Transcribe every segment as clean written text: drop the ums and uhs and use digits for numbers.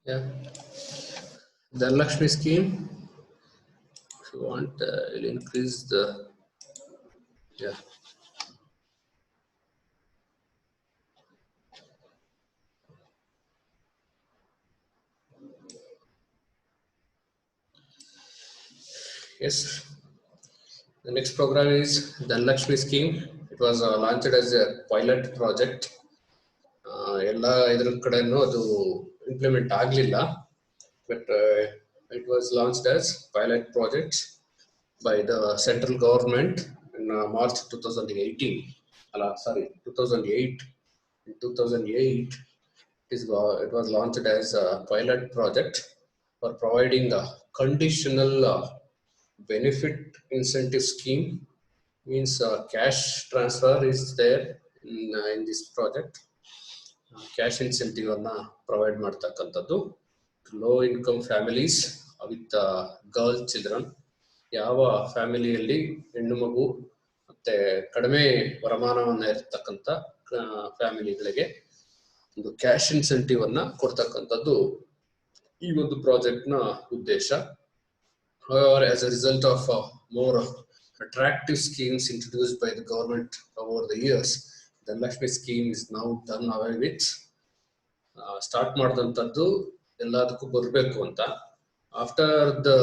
Yeah, the Lakshmi scheme. If you want, will increase the yeah. Yes. The next program is the Lakshmi scheme. It was launched as a pilot project. ಎಲ್ಲ ಇದ್ರ ಕಡೆನೂ ಅದು implement ಆಗಲಿಲ್ಲ, but it was launched as pilot project by the central government in March 2018. Sorry, 2008. In 2008, it was launched as a pilot project for providing a conditional benefit incentive scheme. Means cash transfer is there in this project. Cash incentive ಅನ್ನ provide ಮಾಡ್ತಕ್ಕಂಥದ್ದು low income families with girl children. ಯಾವ ಫ್ಯಾಮಿಲಿಯಲ್ಲಿ ಹೆಣ್ಣು ಮಗು ಮತ್ತೆ ಕಡಿಮೆ ವರಮಾನವನ್ನ ಇರತಕ್ಕಂಥ ಫ್ಯಾಮಿಲಿಗಳಿಗೆ ಒಂದು ಕ್ಯಾಶ್ ಇನ್ಸೆಂಟಿವ್ ಅನ್ನ ಕೊಡ್ತಕ್ಕಂಥದ್ದು ಈ ಒಂದು ಪ್ರಾಜೆಕ್ಟ್ ನ ಉದ್ದೇಶ. However, as a result of more attractive schemes introduced by the government over the years, the Lakshmi scheme is now done away with. Start ಮಾಡಿದಂಥದ್ದು ಎಲ್ಲದಕ್ಕೂ ಬರಬೇಕು ಅಂತ. After the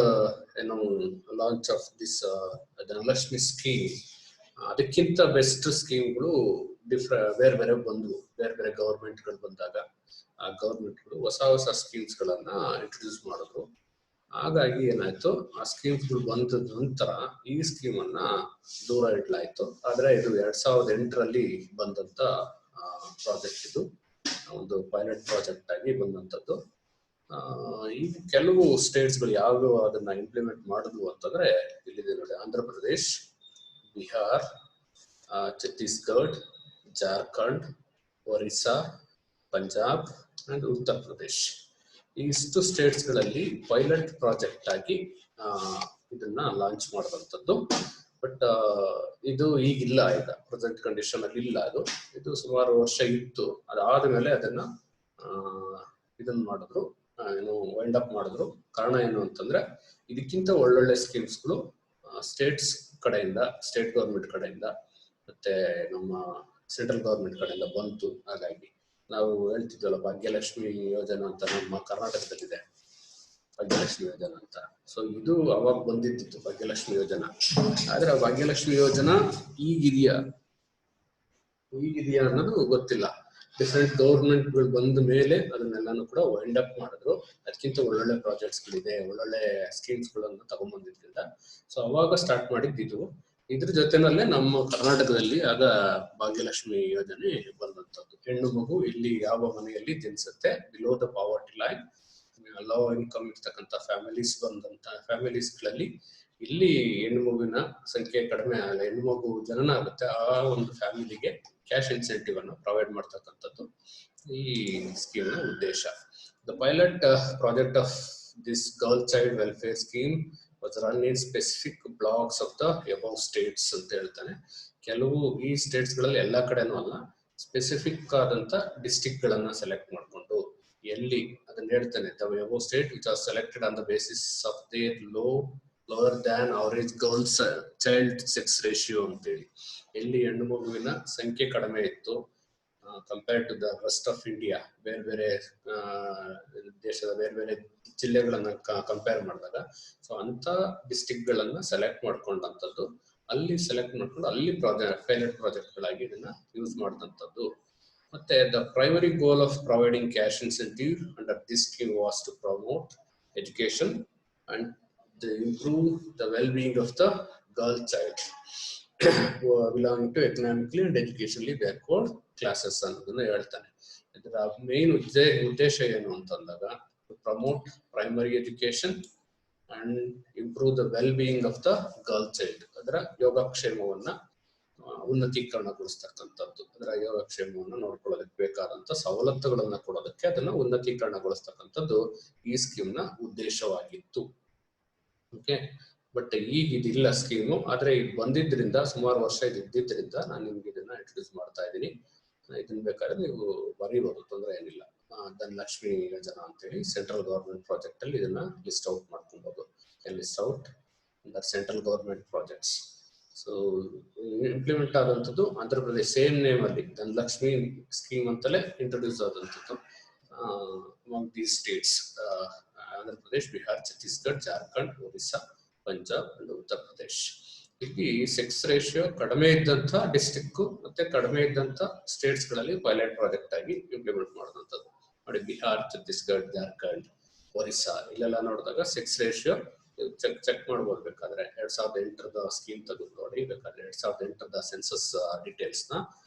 launch of this the Lakshmi scheme, ಅದಕ್ಕಿಂತ best ಸ್ಕೀಮ್ಗಳು ಬೇರೆ ಬೇರೆ ಬಂದವು. ಬೇರೆ ಬೇರೆ ಗವರ್ಮೆಂಟ್ಗಳು ಬಂದಾಗ ಆ ಗವರ್ಮೆಂಟ್ಗಳು ಹೊಸ ಹೊಸ ಸ್ಕೀಮ್ಸ್ಗಳನ್ನ ಇಂಟ್ರೊಡ್ಯೂಸ್ ಮಾಡಿದ್ರು. ಹಾಗಾಗಿ ಏನಾಯ್ತು, ಆ ಸ್ಕೀಮ್ಸ್ಗಳು ಬಂದ ನಂತರ ಈ ಸ್ಕೀಮ್ ಅನ್ನ ದೂರ ಇಡ್ಲಾಯ್ತು. ಆದ್ರೆ ಇದು 2008ರಲ್ಲಿ ಬಂದಂತ ಪ್ರಾಜೆಕ್ಟ್, ಇದು ಒಂದು ಪೈಲಟ್ ಪ್ರಾಜೆಕ್ಟ್ ಆಗಿ ಬಂದಂತದ್ದು. ಈಗ ಕೆಲವು ಸ್ಟೇಟ್ಸ್ಗಳು ಯಾವ್ದು ಅದನ್ನ ಇಂಪ್ಲಿಮೆಂಟ್ ಮಾಡಿದ್ವು ಅಂತಂದ್ರೆ ಇಲ್ಲಿದೆ ನೋಡಿ: ಆಂಧ್ರ ಪ್ರದೇಶ್, ಬಿಹಾರ್, ಛತ್ತೀಸ್ಗಢ, ಜಾರ್ಖಂಡ್, ಒರಿಸ್ಸಾ, ಪಂಜಾಬ್ ಅಂಡ್ ಉತ್ತರ ಪ್ರದೇಶ್. ಇಷ್ಟು ಸ್ಟೇಟ್ಸ್ಗಳಲ್ಲಿ ಪೈಲಟ್ ಪ್ರಾಜೆಕ್ಟ್ ಆಗಿ ಇದನ್ನ ಲಾಂಚ್ ಮಾಡಿದಂಥದ್ದು. ಬಟ್ ಇದು ಈಗಿಲ್ಲ, ಈಗ ಪ್ರೆಸೆಂಟ್ ಕಂಡೀಷನ್ ಅಲ್ಲಿ ಇಲ್ಲ. ಇದು ಸುಮಾರು ವರ್ಷ ಇತ್ತು. ಅದಾದ್ಮೇಲೆ ಅದನ್ನ ಇದನ್ನ ಮಾಡಿದ್ರು, ವೈಂಡ್ ಅಪ್ ಮಾಡಿದ್ರು. ಕಾರಣ ಏನು ಅಂತಂದ್ರೆ ಇದಕ್ಕಿಂತ ಒಳ್ಳೊಳ್ಳೆ ಸ್ಕೀಮ್ಸ್ಗಳು ಸ್ಟೇಟ್ಸ್ ಕಡೆಯಿಂದ, ಸ್ಟೇಟ್ ಗವರ್ಮೆಂಟ್ ಕಡೆಯಿಂದ ಮತ್ತೆ ನಮ್ಮ ಸೆಂಟ್ರಲ್ ಗವರ್ಮೆಂಟ್ ಕಡೆಯಿಂದ ಬಂತು. ಹಾಗಾಗಿ ನಾವು ಹೇಳ್ತಿದ್ವಲ್ಲ ಭಾಗ್ಯಲಕ್ಷ್ಮಿ ಯೋಜನಾ ಅಂತ ನಮ್ಮ ಕರ್ನಾಟಕದಲ್ಲಿದೆ, ಭಾಗ್ಯಲಕ್ಷ್ಮಿ ಯೋಜನಾ ಅಂತ. ಸೊ ಇದು ಅವಾಗ ಬಂದಿತ್ತು ಭಾಗ್ಯಲಕ್ಷ್ಮಿ ಯೋಜನಾ. ಆದ್ರೆ ಆ ಭಾಗ್ಯಲಕ್ಷ್ಮಿ ಯೋಜನಾ ಈಗಿದೆಯಾ ಅನ್ನೋದು ಗೊತ್ತಿಲ್ಲ. ಡಿಫ್ರೆಂಟ್ ಗೌರ್ಮೆಂಟ್ಗಳು ಬಂದ ಮೇಲೆ ಅದನ್ನೆಲ್ಲಾನು ಕೂಡ ವೈಂಡ್ ಅಪ್ ಮಾಡಿದ್ರು. ಅದಕ್ಕಿಂತ ಒಳ್ಳೊಳ್ಳೆ ಪ್ರಾಜೆಕ್ಟ್ಸ್ಗಳಿದೆ, ಒಳ್ಳೊಳ್ಳೆ ಸ್ಕೀಮ್ಸ್ಗಳನ್ನ ತಗೊಂಡ್ಬಂದಿದ್ರಿಂದ ಸೊ ಅವಾಗ ಸ್ಟಾರ್ಟ್ ಮಾಡಿದ್ದು. ಇದ್ರ ಜೊತೆನಲ್ಲೇ ನಮ್ಮ ಕರ್ನಾಟಕದಲ್ಲಿ ಆಗ ಭಾಗ್ಯಲಕ್ಷ್ಮಿ ಯೋಜನೆ ಬಂದಂತದ್ದು. ಹೆಣ್ಣು ಮಗು ಇಲ್ಲಿ ಯಾವ ಮನೆಯಲ್ಲಿ ಜನಿಸುತ್ತೆ below the poverty line, low income ಇರ್ತಕ್ಕಂಥ ಫ್ಯಾಮಿಲೀಸ್ಗಳಲ್ಲಿ ಇಲ್ಲಿ ಹೆಣ್ಣು ಮಗುವಿನ ಸಂಖ್ಯೆ ಕಡಿಮೆ ಆಗಲ್ಲ, ಹೆಣ್ಣು ಮಗು ಜನನ ಆಗುತ್ತೆ, ಆ ಒಂದು ಫ್ಯಾಮಿಲಿಗೆ ಕ್ಯಾಶ್ ಇನ್ಸೆಂಟಿವ್ ಅನ್ನು ಪ್ರೊವೈಡ್ ಮಾಡ್ತಕ್ಕಂಥದ್ದು ಈ ಸ್ಕೀಮ್ ನ ಉದ್ದೇಶ. The pilot project of this girl child welfare scheme was run in specific blocks of the above states ಅಂತ ಹೇಳ್ತಾನೆ. ಕೆಲವು ಈ ಸ್ಟೇಟ್ಸ್ ಗಳಲ್ಲಿ ಎಲ್ಲಾ ಕಡೆನೂ ಅಲ್ಲ, ಸ್ಪೆಸಿಫಿಕ್ ಆದಂತ ಡಿಸ್ಟ್ರಿಕ್ಟ್ ಗಳನ್ನ ಸೆಲೆಕ್ಟ್ ಮಾಡ್ಕೊಂಡು ಎಲ್ಲಿ ಅದನ್ನ ಹೇಳ್ತಾನೆ. the above state which are selected on the basis of their lower than average girls child sex ratio ಅಂತೇಳಿ, ಎಲ್ಲಿ ಹೆಣ್ಣು ಮಗುವಿನ ಸಂಖ್ಯೆ ಕಡಿಮೆ ಇತ್ತು compare to the rest of India, ಬೇರೆ ಬೇರೆ ದೇಶದ ಬೇರೆ ಬೇರೆ ಜಿಲ್ಲೆಗಳನ್ನ ಕಂಪೇರ್ ಮಾಡಿದಾಗ ಸೊ ಅಂತ ಡಿಸ್ಟ್ರಿಕ್ಟ್ ಗಳನ್ನ ಸೆಲೆಕ್ಟ್ ಮಾಡ್ಕೊಂಡಂಥದ್ದು. ಅಲ್ಲಿ ಸೆಲೆಕ್ಟ್ ಮಾಡ್ಕೊಂಡು ಅಲ್ಲಿ ಪೈಲಟ್ ಪ್ರಾಜೆಕ್ಟ್ ಗಳಾಗಿ ಇದನ್ನ ಯೂಸ್ ಮಾಡಿದಂಥದ್ದು. ಮತ್ತೆ the primary goal of providing cash incentive under this scheme was to promote education and improve the well being of the girl child belonging to economically and educationally backward classes ಅನ್ನೋದನ್ನ ಹೇಳ್ತಾನೆ. ಇದರ main ಉದ್ದೇಶ ಏನು ಅಂತಂದಾಗ promote primary education and improve the well being of the girl child, ಅದರ ಯೋಗಕ್ಷೇಮವನ್ನ ಉನ್ನತೀಕರಣಗೊಳಿಸ್ತಕ್ಕಂಥದ್ದು. ಅದರ ಯೋಗಕ್ಷೇಮವನ್ನ ನೋಡ್ಕೊಳ್ಳೋದಕ್ಕೆ ಬೇಕಾದಂತ ಸವಲತ್ತುಗಳನ್ನ ಕೊಡೋದಕ್ಕೆ ಅದನ್ನ ಉನ್ನತೀಕರಣಗೊಳಿಸ್ತಕ್ಕಂಥದ್ದು ಈ ಸ್ಕೀಮ್ ನ ಉದ್ದೇಶವಾಗಿತ್ತು. ಓಕೆ, ಬಟ್ ಈಗ ಇದಿಲ್ಲ ಸ್ಕೀಮು. ಆದ್ರೆ ಇದು ಬಂದಿದ್ರಿಂದ ಸುಮಾರು ವರ್ಷ ಇದ್ದಿದ್ರಿಂದ ನಾನು ನಿಮ್ಗೆ ಇದನ್ನ ಇಂಟ್ರೊಡ್ಯೂಸ್ ಮಾಡ್ತಾ ಇದ್ದೀನಿ. ಇದನ್ನ ಬೇಕಾದ್ರೆ ನೀವು ಬರೀಬಹುದು, ತೊಂದರೆ ಏನಿಲ್ಲ. ಧನಲಕ್ಷ್ಮಿ ಯೋಜನಾ ಅಂತೇಳಿ ಸೆಂಟ್ರಲ್ ಗವರ್ಮೆಂಟ್ ಪ್ರಾಜೆಕ್ಟ್ ಅಲ್ಲಿ ಇದನ್ನ ಲಿಸ್ಟ್ ಔಟ್ ಮಾಡ್ಕೊಬಹುದು. List out under central government projects. So implement ಆದಂಥದ್ದು ಆಂಧ್ರ ಪ್ರದೇಶ್ ಸೇಮ್ ನೇಮ್ ಅಲ್ಲಿ ಧನಲಕ್ಷ್ಮಿ ಸ್ಕೀಮ್ ಅಂತಲೇ ಇಂಟ್ರೊಡ್ಯೂಸ್ ಆದಂಥದ್ದು among these states Andhra Pradesh, Bihar, Chhattisgarh, Jharkhand, Orissa, Punjab and Uttar Pradesh. ಇಲ್ಲಿ ಸೆಕ್ಸ್ ರೇಷಿಯೋ ಕಡಿಮೆ ಇದ್ದಂತ ಡಿಸ್ಟ್ರಿಕ್ಟ್ ಮತ್ತೆ ಕಡಿಮೆ ಇದ್ದಂತ ಸ್ಟೇಟ್ಸ್ ಗಳಲ್ಲಿ ಪೈಲಟ್ ಪ್ರಾಜೆಕ್ಟ್ ಆಗಿ ಇಂಪ್ಲಿಮೆಂಟ್ ಮಾಡುವಂತದ್ದು ನೋಡಿ. ಬಿಹಾರ್, ಛತ್ತೀಸ್ಗಢ, ಜಾರ್ಖಂಡ್, ಒರಿಸ್ಸಾ ಇಲ್ಲೆಲ್ಲ ನೋಡಿದಾಗ ಸೆಕ್ಸ್ ರೇಷಿಯೋ ಚೆಕ್ ಮಾಡ್ಬೋದು. ಬೇಕಾದ್ರೆ 2008ರ ಸ್ಕೀಮ್ ತೆಗೆದು ನೋಡಿ, ಬೇಕಾದ್ರೆ 2008ರ ಸೆನ್ಸಸ್ ಡೀಟೇಲ್ಸ್ ನ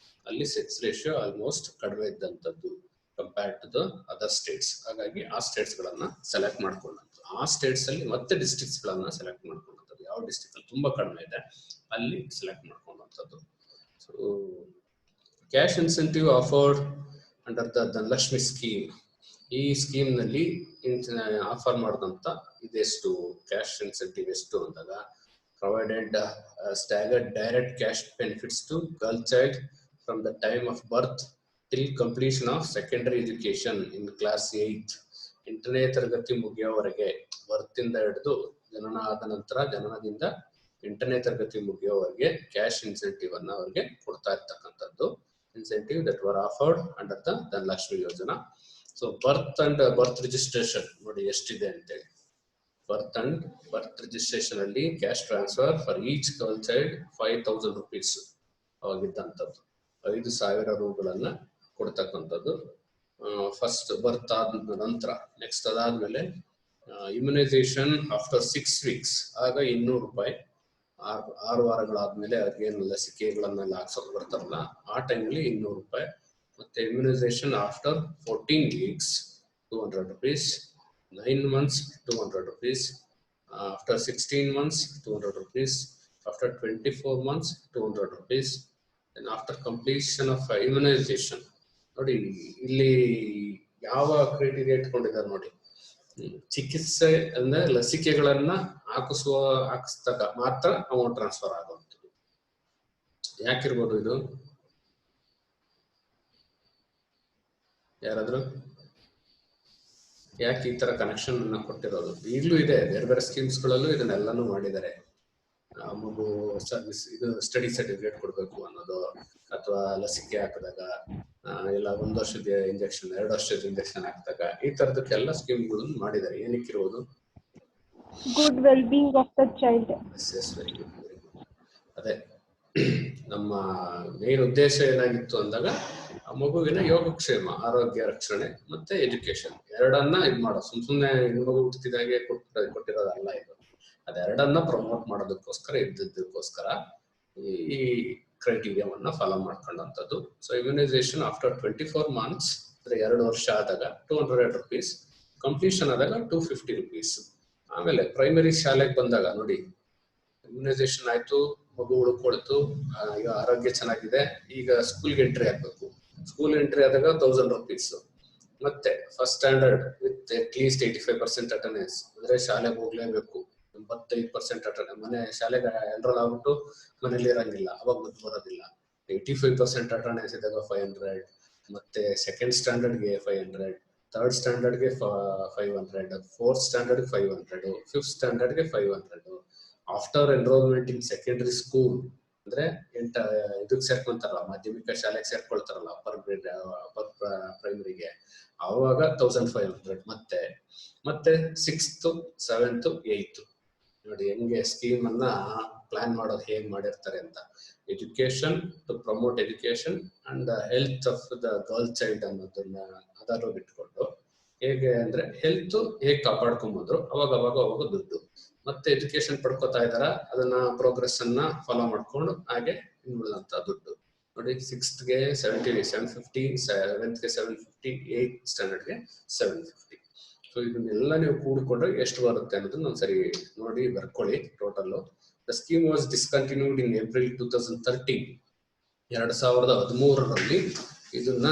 ಅಲ್ಲಿ ಸೆಕ್ಸ್ ರೇಷಿಯೋ ಆಲ್ಮೋಸ್ಟ್ ಕಡಿಮೆ ಇದ್ದಂಥದ್ದು compared to the other states. ಹಾಗಾಗಿ ಆ ಸ್ಟೇಟ್ಸ್ ಗಳನ್ನ ಸೆಲೆಕ್ಟ್ ಮಾಡ್ಕೊಂಡಂಥದ್ದು, ಆ ಸ್ಟೇಟ್ಸ್ ಅಲ್ಲಿ ಮತ್ತೆ ಡಿಸ್ಟ್ರಿಕ್ಟ್ಸ್ ಗಳನ್ನ ಸೆಲೆಕ್ಟ್ ಮಾಡ್ಕೊಂಡಂಥದ್ದು, ಯಾವ ಡಿಸ್ಟ್ರಿಕ್ಟ್ ಅಲ್ಲಿ ತುಂಬಾ ಕಡಿಮೆ ಇದೆ ಅಲ್ಲಿ ಸೆಲೆಕ್ಟ್ ಮಾಡ್ಕೊಂಡಂಥದ್ದು. So cash incentive offered under the Dhanalakshmi scheme. ಈ ಸ್ಕೀಮ್ ನಲ್ಲಿ ಆಫರ್ ಮಾಡಿದಂತ ಇದೆಷ್ಟು ಕ್ಯಾಶ್ ಇನ್ಸೆಂಟಿವ್ ಎಷ್ಟು ಅಂದಾಗ, provided staggered direct cash benefits to girl child from the time of birth till completion of secondary education in class 8. 8ನೇ ತರಗತಿ ಮುಗಿಯೋವರೆಗೆ, ಬರ್ತಿಂದ ಹಿಡಿದು ಜನನ ಆದ ನಂತರ ಜನನದಿಂದ 8ನೇ ತರಗತಿ ಮುಗಿಯೋವರೆಗೆ ಕ್ಯಾಶ್ ಇನ್ಸೆಂಟಿವ್ ಅನ್ನ ಅವರಿಗೆ ಕೊಡ್ತಾ ಇರ್ತಕ್ಕಂಥದ್ದು. Incentive that were offered under the Dhanalakshmi Yojana. So birth and birth registration ನೋಡಿ ಎಷ್ಟಿದೆ ಅಂತೇಳಿ. ಬರ್ತ್ ರಿಜಿಸ್ಟ್ರೇಷನ್ ಅಲ್ಲಿ cash transfer for each girl child 5000 rupees ಅವಾಗಿದ್ದಂಥದ್ದು, 5,000 ರೂಗಳನ್ನ ಕೊಡ್ತಕ್ಕಂಥದ್ದು ಫಸ್ಟ್ ಬರ್ತ್ ಆದ ನಂತರ. ನೆಕ್ಸ್ಟ್ ಅದಾದ್ಮೇಲೆ ಇಮ್ಯುನೈಸೇಷನ್ ಆಫ್ಟರ್ 6 weeks ಆಗ 200 ರೂಪಾಯಿ. 6 ವಾರಗಳಾದ್ಮೇಲೆ ಅವ್ರಿಗೇನು ಲಸಿಕೆಗಳನ್ನೆಲ್ಲ ಹಾಕ್ಸೋಕೆ ಬರ್ತಾರಲ್ಲ ಆ ಟೈಮಲ್ಲಿ 200 ರೂಪಾಯಿ. ಮತ್ತೆ immunisation after 14 weeks 200 rupees, 9 months 200 rupees, after 16 months 200 rupees, after 24 months 200 rupees, and after completion of immunization. ನೋಡಿ ಇಲ್ಲಿ ಯಾವ ಕ್ರೈಟೀರಿಯಾ ಇಟ್ಕೊಂಡಿದ್ದಾರೆ ನೋಡಿ. ಚಿಕಿತ್ಸೆ ಅಂದ್ರೆ ಲಸಿಕೆಗಳನ್ನ ಹಾಕಿಸಿದಾಗ ಮಾತ್ರ ಅಮೌಂಟ್ ಟ್ರಾನ್ಸ್ಫರ್ ಆಗುವಂಥದ್ದು. ಯಾಕಿರ್ಬೋದು ಇದು? ಯಾರಾದ್ರೂ ಯಾಕೆ ಈ ತರ ಕನೆಕ್ಷನ್ ಅನ್ನ ಕೊಟ್ಟಿರೋದು? ಈಗಲೂ ಇದೆ, ಬೇರೆ ಬೇರೆ ಸ್ಕೀಮ್ಸ್ ಗಳಲ್ಲೂ ಇದನ್ನೆಲ್ಲಾನು ಮಾಡಿದ್ದಾರೆ. ಮಗು ಸರ್ವಿಸ್ ಇದು ಸ್ಟಡಿ ಸರ್ಟಿಫಿಕೇಟ್ ಕೊಡ್ಬೇಕು ಅನ್ನೋದು, ಅಥವಾ ಲಸಿಕೆ ಹಾಕಿದಾಗ ಇಲ್ಲ 1 ವರ್ಷದ ಇಂಜೆಕ್ಷನ್ 2 ವರ್ಷದ ಇಂಜೆಕ್ಷನ್ ಹಾಕಿದಾಗ ಈ ತರದಕ್ಕೆಲ್ಲ ಸ್ಕೀಮ್ಗಳನ್ನು ಮಾಡಿದ್ದಾರೆ. ಏನಕ್ಕಿರೋದು? Good well being of the child. Very good. ಅದೇ ನಮ್ಮ ಮೇನ್ ಉದ್ದೇಶ ಏನಾಗಿತ್ತು ಅಂದಾಗ ಆ ಮಗುವಿನ ಯೋಗಕ್ಷೇಮ, ಆರೋಗ್ಯ ರಕ್ಷಣೆ ಮತ್ತೆ ಎಜುಕೇಶನ್ ಎರಡನ್ನ ಮಾಡೋ. ಸುಮ್ನೆ ಮಗು ಹುಟ್ಟಿದಾಗೆ ಕೊಟ್ಟಿರೋದಲ್ಲ ಇದು. ಅದೆರಡನ್ನ ಪ್ರಮೋಟ್ ಮಾಡೋದಕ್ಕೋಸ್ಕರ ಇದ್ದಕ್ಕೋಸ್ಕರ ಈ ಕ್ರೈಟೀರಿಯಾವನ್ನ ಫಾಲೋ ಮಾಡ್ಕೊಂಡಂಥದ್ದು. ಸೊ ಇಮ್ಯುನೈಸೇಷನ್ ಆಫ್ಟರ್ 24 months ಅಂದ್ರೆ 2 ವರ್ಷ ಆದಾಗ 200 rupees, ಕಂಪ್ಲೀಷನ್ ಆದಾಗ 250 rupees. ಆಮೇಲೆ ಪ್ರೈಮರಿ ಶಾಲೆಗೆ ಬಂದಾಗ ನೋಡಿ, ಇಮ್ಯುನೈಸೇಷನ್ ಆಯ್ತು, ಮಗು ಉಳ್ಕೊಳ್ತು, ಈಗ ಆರೋಗ್ಯ ಚೆನ್ನಾಗಿದೆ, ಈಗ ಸ್ಕೂಲ್ಗೆ ಎಂಟ್ರಿ ಆಗ್ಬೇಕು. ಸ್ಕೂಲ್ ಎಂಟ್ರಿ ಆದಾಗ 1000 rupees. ಮತ್ತೆ first standard with at least 85% attendance, ಅಂದ್ರೆ ಶಾಲೆಗೆ ಹೋಗ್ಲೇಬೇಕು. 85% ಅಟೆಂಡೆನ್ಸ್, ಮನೆ ಶಾಲೆಗೆ ಎನ್ರೋಲ್ ಆಗ್ಬಿಟ್ಟು ಮನೇಲಿ ಇರಂಗಿಲ್ಲ, ಅವಾಗ ಗೊತ್ತು ಬರೋದಿಲ್ಲ. 85% ಅಟೆಂಡೆನ್ಸ್ ಇದ್ದಾಗ 500. ಮತ್ತೆ ಸೆಕೆಂಡ್ ಸ್ಟ್ಯಾಂಡರ್ಡ್ಗೆ 500, ಥರ್ಡ್ ಸ್ಟ್ಯಾಂಡರ್ಡ್ಗೆ 500, ಫೋರ್ತ್ ಸ್ಟ್ಯಾಂಡರ್ಡ್ 500, ಫಿಫ್ತ್ ಸ್ಟ್ಯಾಂಡರ್ಡ್ಗೆ 500. After enrolment in secondary school ಅಂದ್ರೆ ಇದಕ್ಕೆ ಸೇರ್ಕೊಂತಾರಲ್ಲ, ಮಾಧ್ಯಮಿಕ ಶಾಲೆಗೆ ಸೇರ್ಕೊಳ್ತಾರಲ್ಲ, ಅಪ್ಪರ್ ಪ್ರೈಮರಿಗೆ, ಆವಾಗ 1500. ಮತ್ತೆ 6th, 7th, 8th ನೋಡಿ ಹೆಂಗೆ ಸ್ಕೀಮ್ ಅನ್ನ ಪ್ಲಾನ್ ಮಾಡೋದು ಹೇಗ್ ಮಾಡಿರ್ತಾರೆ ಅಂತ. Education to promote education and health of the girl child ಅನ್ನೋದನ್ನ ಆಧಾರ ಇಟ್ಕೊಂಡು, ಹೇಗೆ ಅಂದ್ರೆ ಹೆಲ್ತ್ ಹೇಗ್ ಕಾಪಾಡ್ಕೊಂಬಂದ್ರು ಅವಾಗ ದುಡ್ಡು, ಮತ್ತೆ ಎಜುಕೇಶನ್ ಪಡ್ಕೋತಾ ಇದಾರ ಅದನ್ನ ಪ್ರೋಗ್ರೆಸ್ ಅನ್ನ ಫಾಲೋ ಮಾಡ್ಕೊಂಡು ಹಾಗೆ ಉಳಿದಂತ ದುಡ್ಡು ನೋಡಿ. 6th ಗೆ 750, 7th ಗೆ 750, 8th ಸ್ಟ್ಯಾಂಡರ್ಡ್ಗೆ 750. ಸೊ ಇದನ್ನೆಲ್ಲ ನೀವು ಕೂಡಿಕೊಂಡ್ರೆ ಎಷ್ಟು ಬರುತ್ತೆ ಅನ್ನೋದನ್ನ ಒಂದ್ಸರಿ ನೋಡಿ ಬರ್ಕೊಳ್ಳಿ total. The scheme was discontinued in April 2013. 2013ರಲ್ಲಿ ಇದನ್ನ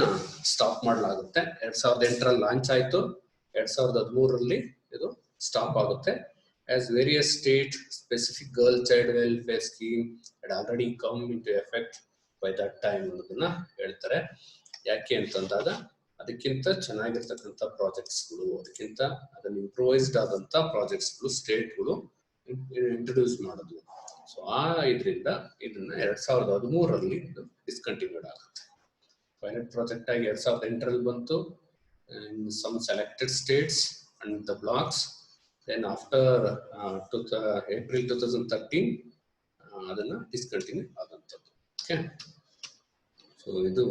ಸ್ಟಾಪ್ ಮಾಡಲಾಗುತ್ತೆ. 2008ರಲ್ಲಿ ಲಾಂಚ್ ಆಯ್ತು, 2013ರಲ್ಲಿ ಇದು ಸ್ಟಾಪ್ ಆಗುತ್ತೆ. As various state specific girl child welfare scheme had already come into effect by that time ಅನ್ನೋದನ್ನ ಹೇಳ್ತಾರೆ. ಯಾಕೆ ಅಂತಂದಾಗ ಅದಕ್ಕಿಂತ ಚೆನ್ನಾಗಿರ್ತಕ್ಕಂಥ ಪ್ರಾಜೆಕ್ಟ್ಸ್ಗಳು, ಅದಕ್ಕಿಂತ ಅದನ್ನ ಇಂಪ್ರೂವೈಸ್ಡ್ ಆದಂತ ಪ್ರಾಜೆಕ್ಟ್ಸ್ಗಳು ಸ್ಟೇಟ್ಗಳು ಇಂಟ್ರೊಡ್ಯೂಸ್ ಮಾಡೋದು. ಸೊ ಆ ಇದರಿಂದ ಇದನ್ನ 2013 ಡಿಸ್ಕಂಟಿನ್ಯೂಡ್ ಆಗುತ್ತೆ. ಪೈಲಟ್ ಪ್ರಾಜೆಕ್ಟ್ ಆಗಿ 2008 ಬಂತು in some selected states and the blocks. Then after April 2013 ಅದನ್ನ ಡಿಸ್ಕಂಟಿನ್ಯೂ ಆದಂಥದ್ದು. ಓಕೆ, ಸೊ ಇದು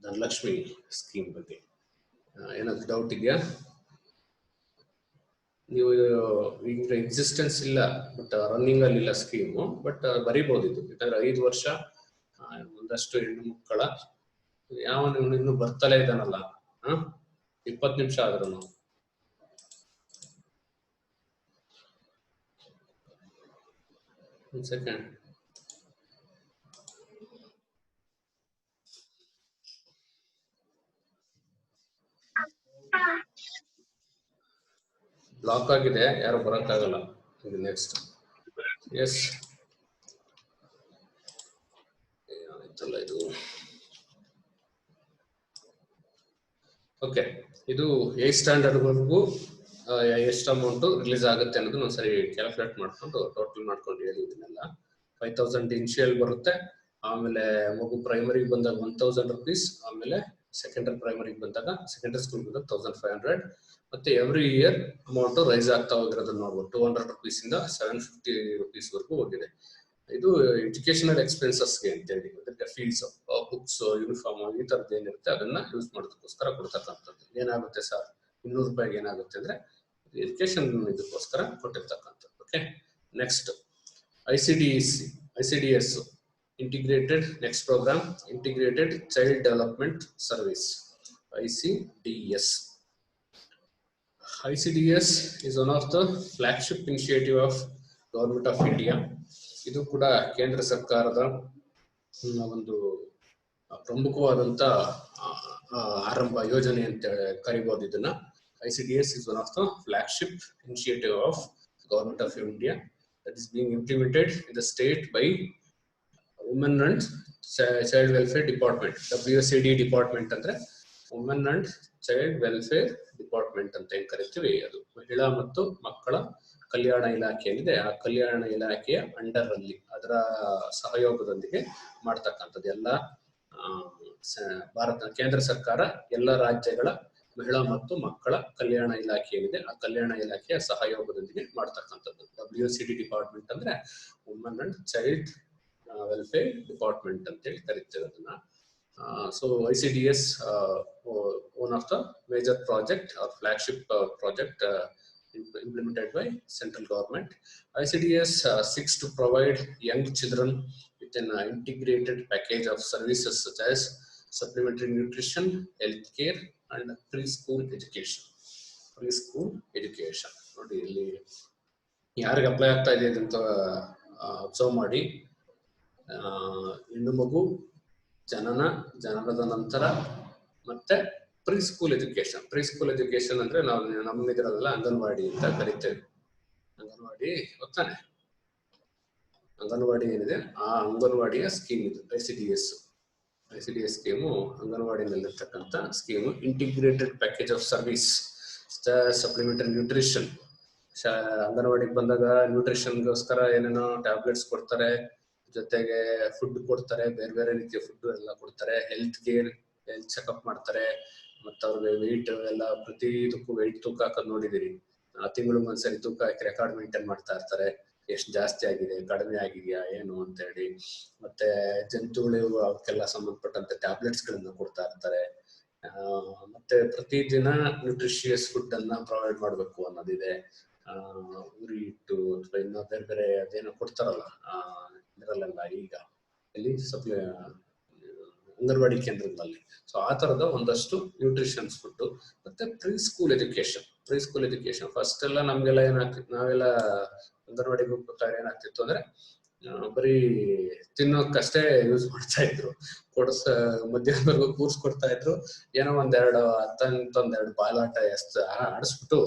ಧನಲಕ್ಷ್ಮಿ ಸ್ಕೀಮ್ ಬಗ್ಗೆ ಏನಾದ್ರು ಡೌಟ್ ಇದೆಯಾ? ನೀವು ಈಗ ಎಕ್ಸಿಸ್ಟೆನ್ಸ್ ಇಲ್ಲ, ಬಟ್ ರನ್ನಿಂಗ್ ಅಲ್ಲಿ ಇಲ್ಲ ಸ್ಕೀಮು, ಬಟ್ ಬರೀಬಹುದು ಇದು. ಯಾಕಂದ್ರೆ 5 ವರ್ಷ ಒಂದಷ್ಟು ಹೆಣ್ಣು ಮಕ್ಕಳ ಯಾವನು ಇನ್ನು ಬರ್ತಲೇ ಇದ್ದಾನಲ್ಲ, 20 ನಿಮಿಷ ಆದ್ರೂ ಒಂದು ಸೆಕೆಂಡ್. ಬ್ಲಾಕ್ ಆಗಿದೆ, ಯಾರು ಬರಕ್ಕಾಗಲ್ಲ. ಇದು ನೆಕ್ಸ್ಟ್. ಎಸ್, ಆಯ್ತಲ್ಲ ಇದು. ಓಕೆ, ಇದು 8th ಸ್ಟ್ಯಾಂಡರ್ಡ್ ವರೆಗೂ ಎಷ್ಟು ಅಮೌಂಟ್ ರಿಲೀಸ್ ಆಗುತ್ತೆ ಅನ್ನೋದು ಒಂದ್ಸರಿ ಕ್ಯಾಲ್ಕುಲೇಟ್ ಮಾಡ್ಕೊಂಡು ಟೋಟಲ್ ಮಾಡ್ಕೊಂಡು ಹೇಳಿ. ಇದನ್ನೆಲ್ಲ 5000 ಇನಿಷಿಯಲ್ ಬರುತ್ತೆ, ಆಮೇಲೆ ಮಗು ಪ್ರೈಮರಿಗೆ ಬಂದಾಗ 1000 rupees, ಆಮೇಲೆ ಸೆಕೆಂಡರಿ ಪ್ರೈಮರಿಗೆ ಬಂದಾಗ ಸೆಕೆಂಡರಿ ಸ್ಕೂಲ್ ಬಂದಾಗ 1500, ಮತ್ತೆ ಎವ್ರಿ ಇಯರ್ ಅಮೌಂಟ್ ರೈಸ್ ಆಗ್ತಾ ಹೋಗಿರೋದನ್ನ ನೋಡ್ಬೋದು. 200 rupees ಇಂದ 750 rupees ವರೆಗೂ ಹೋಗಿದೆ. ಇದು ಎಜುಕೇಶನಲ್ ಎಕ್ಸ್ಪೆನ್ಸಸ್ಗೆ ಅಂತ ಹೇಳಿ, ಅದಕ್ಕೆ ಫೀಸ್, ಬುಕ್ಸ್, ಯೂನಿಫಾರ್ಮ್ ಈ ತರದ್ದು ಏನಿರುತ್ತೆ ಅದನ್ನ ಯೂಸ್ ಮಾಡೋದಕ್ಕೋಸ್ಕರ ಕೊಡ್ತಕ್ಕಂಥದ್ದು. ಏನಾಗುತ್ತೆ ಸರ್ 200 ರೂಪಾಯಿಗೆ ಏನಾಗುತ್ತೆ ಅಂದ್ರೆ ಎಜುಕೇಶನ್ ಇದಕ್ಕೋಸ್ಕರ ಕೊಟ್ಟಿರ್ತಕ್ಕಂಥದ್ದು. Okay, next ICDS integrated next programme, integrated child development service, ICDS. ICDS is one of the flagship initiative of Government of India. ಇದು ಕೂಡ ಕೇಂದ್ರ ಸರ್ಕಾರದ ಒಂದು ಪ್ರಮುಖವಾದಂತ ಆರಂಭ ಯೋಜನೆ ಅಂತ ಕರಿಬಹುದು ಇದನ್ನ. ICDS is one of the flagship initiative of Government of India that is being implemented in the state by Women and Child Welfare Department. WCD department ಅಂದ್ರೆ women and child welfare department ಅಂತ ಏನ್ ಕರಿತೀವಿ, ಅದು ಮಹಿಳಾ ಮತ್ತು ಮಕ್ಕಳ ಕಲ್ಯಾಣ ಇಲಾಖೆ ಏನಿದೆ ಆ ಕಲ್ಯಾಣ ಇಲಾಖೆಯ ಅಂಡರ್ ಅಲ್ಲಿ, ಅದರ ಸಹಯೋಗದೊಂದಿಗೆ ಮಾಡ್ತಕ್ಕಂಥದ್ದು. ಎಲ್ಲ ಭಾರತ ಕೇಂದ್ರ ಸರ್ಕಾರ ಎಲ್ಲ ರಾಜ್ಯಗಳ ಮಹಿಳಾ ಮತ್ತು ಮಕ್ಕಳ ಕಲ್ಯಾಣ ಇಲಾಖೆ ಏನಿದೆ ಆ ಕಲ್ಯಾಣ ಇಲಾಖೆಯ ಸಹಯೋಗದೊಂದಿಗೆ ಮಾಡ್ತಕ್ಕಂಥದ್ದು. WCD ಡಿಪಾರ್ಟ್ಮೆಂಟ್ ಅಂದ್ರೆ women and child welfare department ಅಂತ ಹೇಳಿ ಕರಿತೀವಿ ಅದನ್ನ. So ICDS, one of the major project or flagship project implemented by central government. ICDS seeks to provide young children with an integrated package of services such as supplementary nutrition, health care and preschool education. Preschool education. ನೋಡಿ ಇಲ್ಲಿ ಯಾರಿಗೆ apply ಆಗ್ತಾ ಇದೆ ಅಂತ observe ಮಾಡಿ. ಹೆಣ್ಣು ಮಗು ಜನನದ ನಂತರ ಮತ್ತೆ ಪ್ರೀ ಸ್ಕೂಲ್ ಎಜುಕೇಶನ್ ಅಂದ್ರೆ ನಾವು ನಮ್ಮದಿರಲ್ಲ ಅಂಗನವಾಡಿ ಅಂತ ಕರಿತೇವೆ. ಅಂಗನವಾಡಿ ಗೊತ್ತಾನೆ, ಅಂಗನವಾಡಿ ಏನಿದೆ ಆ ಅಂಗನವಾಡಿಯ ಸ್ಕೀಮ್ ಇದು ICDS ಸ್ಕೀಮು. ಅಂಗನವಾಡಿನಲ್ಲಿರ್ತಕ್ಕಂಥ scheme integrated package of service, supplementary nutrition. ಅಂಗನವಾಡಿಗೆ ಬಂದಾಗ ನ್ಯೂಟ್ರಿಷನ್ಗೋಸ್ಕರ ಏನೇನೋ ಟ್ಯಾಬ್ಲೆಟ್ಸ್ ಕೊಡ್ತಾರೆ, ಜೊತೆಗೆ ಫುಡ್ ಕೊಡ್ತಾರೆ, ಬೇರೆ ಬೇರೆ ರೀತಿಯ ಫುಡ್ ಎಲ್ಲ ಕೊಡ್ತಾರೆ. ಹೆಲ್ತ್ ಕೇರ್, ಹೆಲ್ತ್ ಚೆಕ್ಅಪ್ ಮಾಡ್ತಾರೆ, ಮತ್ತೆ ಅವ್ರಿಗೆ ವೆಯ್ಟ್ ಎಲ್ಲ ಪ್ರತಿ ಇದಕ್ಕೂ ವೆಯ್ಟ್ ತೂಕ ಹಾಕೋದು ನೋಡಿದಿರಿ. ತಿಂಗಳಿಗೆ ಒಂದ್ಸರಿ ತೂಕ ಹಾಕಿ ರೆಕಾರ್ಡ್ ಮೇಂಟೈನ್ ಮಾಡ್ತಾ ಇರ್ತಾರೆ, ಎಷ್ಟು ಜಾಸ್ತಿ ಆಗಿದೆ, ಕಡಿಮೆ ಆಗಿದೆಯಾ ಏನು ಅಂತ ಹೇಳಿ. ಮತ್ತೆ ಜಂತುಗಳು ಅವಕ್ಕೆಲ್ಲ ಸಂಬಂಧಪಟ್ಟಂತೆ ಟ್ಯಾಬ್ಲೆಟ್ಸ್ ಗಳನ್ನ ಕೊಡ್ತಾ ಇರ್ತಾರೆ. ಮತ್ತೆ ಪ್ರತಿದಿನ ನ್ಯೂಟ್ರಿಷಿಯಸ್ ಫುಡ್ ಅನ್ನ ಪ್ರೊವೈಡ್ ಮಾಡ್ಬೇಕು ಅನ್ನೋದಿದೆ. ಉರಿ ಹಿಟ್ಟು ಅಥವಾ ಇನ್ನ ಬೇರೆ ಬೇರೆ ಅದೇನೋ ಕೊಡ್ತಾರಲ್ಲ ಇದರಲ್ಲೆಲ್ಲ ಈಗ ಇಲ್ಲಿ ಅಂಗನವಾಡಿ ಕೇಂದ್ರಗಳಲ್ಲಿ. ಸೊ ಆ ತರದ ಒಂದಷ್ಟು ನ್ಯೂಟ್ರಿಷನ್ಸ್ ಫುಡ್. ಮತ್ತೆ ಪ್ರೀ ಸ್ಕೂಲ್ ಎಜುಕೇಶನ್ ಫಸ್ಟ್ ಎಲ್ಲ ನಮ್ಗೆಲ್ಲ ಏನಾಗ್ತಿತ್ತು, ನಾವೆಲ್ಲ ಅಂಗನವಾಡಿಗೆ ಹೋಗ್ಬೇಕಾದ್ರೆ ಏನಾಗ್ತಿತ್ತು ಅಂದ್ರೆ ಬರೀ ತಿನ್ನೋಕಷ್ಟೇ ಯೂಸ್ ಮಾಡ್ತಾ ಇದ್ರು. ಮಧ್ಯಾಹ್ನವರೆಗೂ ಕೂರ್ಸ್ಕೊಡ್ತಾ ಇದ್ರು, ಏನೋ ಒಂದೆರಡು ಒಂದೆರಡು ಬಾಲಾಟ ಆಡಿಸ್ಬಿಟ್ಟು